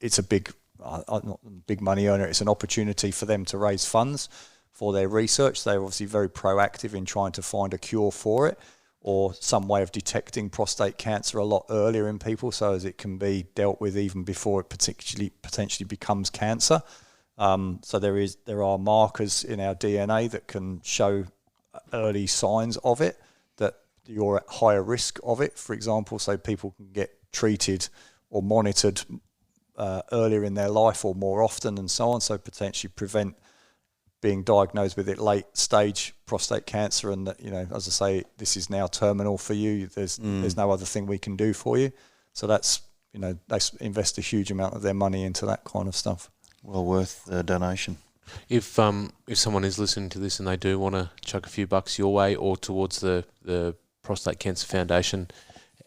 it's a big not a big money earner. It's an opportunity for them to raise funds for their research. They're obviously very proactive in trying to find a cure for it, or some way of detecting prostate cancer a lot earlier in people, so as it can be dealt with even before it potentially becomes cancer. So there are markers in our DNA that can show early signs of it, that you're at higher risk of it, for example, so people can get treated or monitored earlier in their life or more often and so on, so potentially prevent being diagnosed with it late stage prostate cancer, and that, as I say, this is now terminal for you. There's no other thing we can do for you. So that's, they invest a huge amount of their money into that kind of stuff. Well worth the donation. If someone is listening to this and they do want to chuck a few bucks your way or towards the Prostate Cancer Foundation,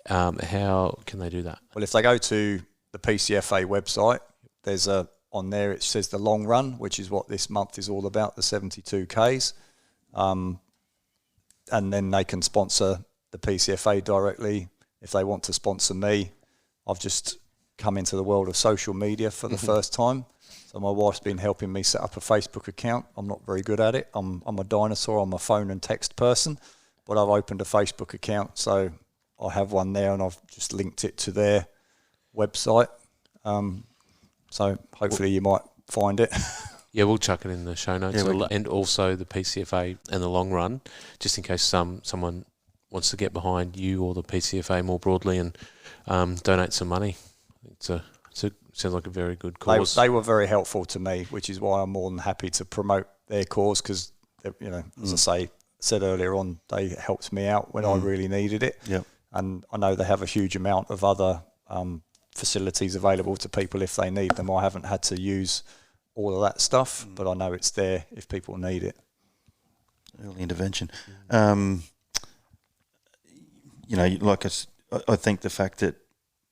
how can they do that? Well, if they go to the PCFA website, there's on there it says the long run, which is what this month is all about, the 72Ks. And then they can sponsor the PCFA directly. If they want to sponsor me, I've just come into the world of social media for the first time. So my wife's been helping me set up a Facebook account. I'm not very good at it. I'm a dinosaur. I'm a phone and text person. But I've opened a Facebook account, so I have one there, and I've just linked it to their website. So hopefully you might find it. Yeah, we'll chuck it in the show notes, Yeah, and also the PCFA and the long run, just in case someone wants to get behind you or the PCFA more broadly and donate some money. Sounds like a very good cause. They were very helpful to me, which is why I'm more than happy to promote their cause, because, as I said earlier on, they helped me out when I really needed it. Yep. And I know they have a huge amount of other facilities available to people if they need them. I haven't had to use all of that stuff, but I know it's there if people need it. Early intervention. I think the fact that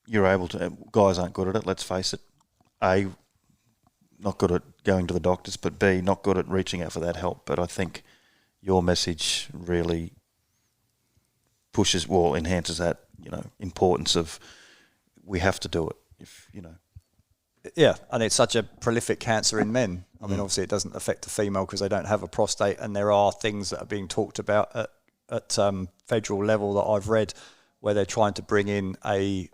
you're able to, guys aren't good at it, let's face it. A, not good at going to the doctors, but B, not good at reaching out for that help. But I think your message really enhances that, importance of we have to do it. Yeah, and it's such a prolific cancer in men. I mean, obviously it doesn't affect the female because they don't have a prostate, and there are things that are being talked about at federal level that I've read, where they're trying to bring in a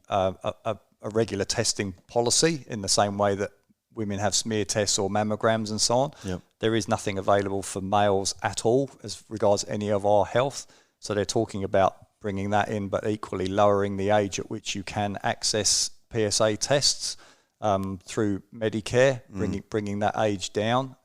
regular testing policy in the same way that women have smear tests or mammograms and so on. Yep. There is nothing available for males at all as regards any of our health. So they're talking about bringing that in, but equally lowering the age at which you can access PSA tests through Medicare, bringing that age down,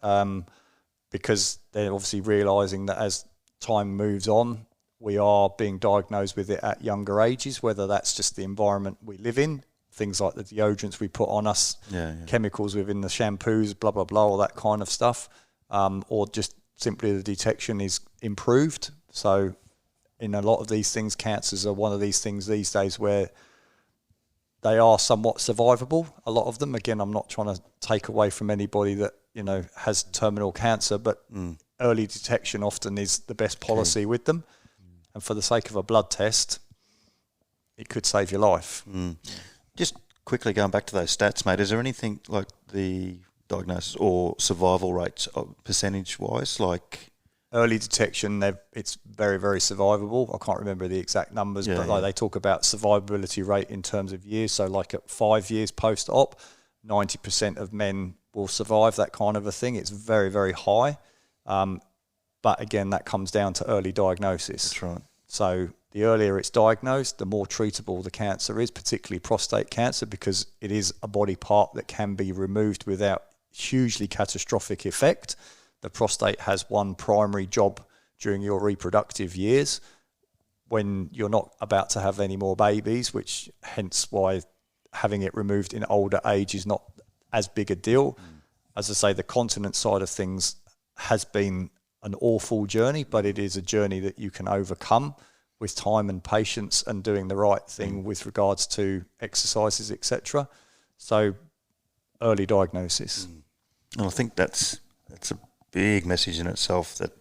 because they're obviously realising that as time moves on, we are being diagnosed with it at younger ages, whether that's just the environment we live in, things like the deodorants we put on us, chemicals within the shampoos, blah, blah, blah, all that kind of stuff, or just simply the detection is improved. So in a lot of these things, cancers are one of these things these days where they are somewhat survivable, a lot of them. Again, I'm not trying to take away from anybody that, has terminal cancer, but early detection often is the best policy with them. And for the sake of a blood test, it could save your life. Just quickly going back to those stats, mate, is there anything like the diagnosis or survival rates percentage-wise? Like early detection, it's very, very survivable. I can't remember the exact numbers, but they talk about survivability rate in terms of years. So like at 5 years post-op, 90% of men will survive, that kind of a thing. It's very, very high. But again, that comes down to early diagnosis. That's right. So the earlier it's diagnosed, the more treatable the cancer is, particularly prostate cancer, because it is a body part that can be removed without hugely catastrophic effect. The prostate has one primary job during your reproductive years when you're not about to have any more babies, which hence why having it removed in older age is not as big a deal. As I say, the continence side of things has been an awful journey, but it is a journey that you can overcome with time and patience and doing the right thing with regards to exercises, etc. So early diagnosis. And I think that's a big message in itself, that,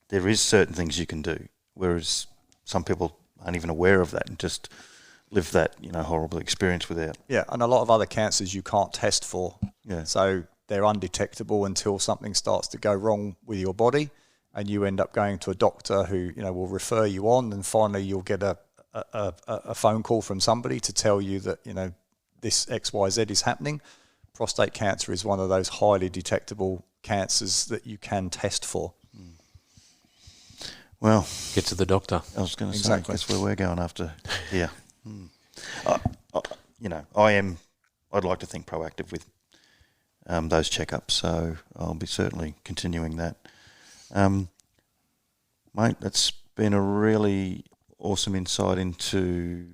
there is certain things you can do, whereas some people aren't even aware of that and just live that horrible experience without. Yeah, and a lot of other cancers you can't test for. Yeah. So they're undetectable until something starts to go wrong with your body, and you end up going to a doctor who will refer you on, and finally you'll get a phone call from somebody to tell you that this XYZ is happening. Prostate cancer is one of those highly detectable cancers that you can test for. Well, get to the doctor. I was going to Exactly. say that's where we're going after here. I'd like to think proactive with those checkups, so I'll be certainly continuing that. Mate, that's been a really awesome insight into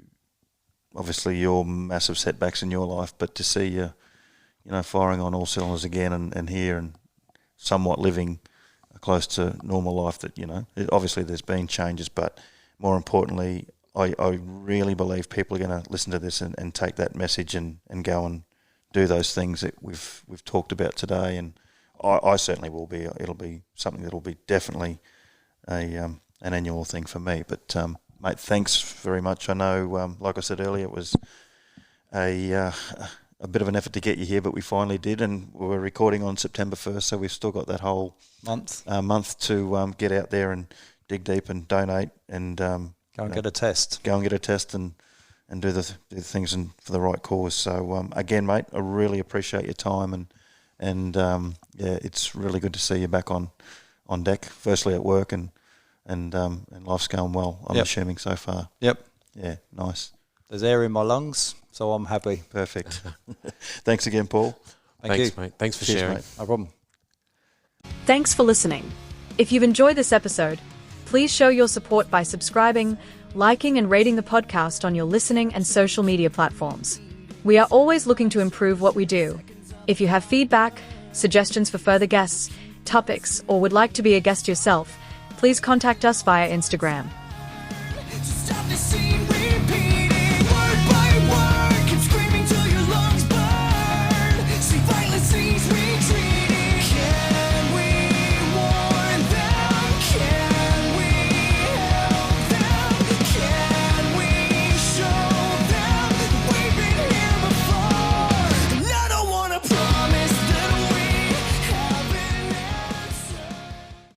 obviously your massive setbacks in your life, but to see you, firing on all cylinders again and here and somewhat living close to normal life that, obviously there's been changes, but more importantly, I really believe people are going to listen to this and take that message and go and do those things that we've talked about today. And I certainly will be. It'll be something that'll be definitely an annual thing for me. But, mate, thanks very much. I know, like I said earlier, it was a bit of an effort to get you here, but we finally did, and we're recording on September 1st, so we've still got that whole month to get out there and dig deep and donate and Go and get a test. Go and get a test and do the things for the right cause. So again, mate, I really appreciate your time and it's really good to see you back on deck. Firstly at work and life's going well. I'm assuming so far. Yep. Yeah, nice. There's air in my lungs, so I'm happy. Perfect. Thanks again, Paul. Thanks, mate. Thanks for sharing. Mate. No problem. Thanks for listening. If you've enjoyed this episode, please show your support by subscribing, liking and rating the podcast on your listening and social media platforms. We are always looking to improve what we do. If you have feedback, suggestions for further guests, topics, or would like to be a guest yourself, please contact us via Instagram. Stop the scene.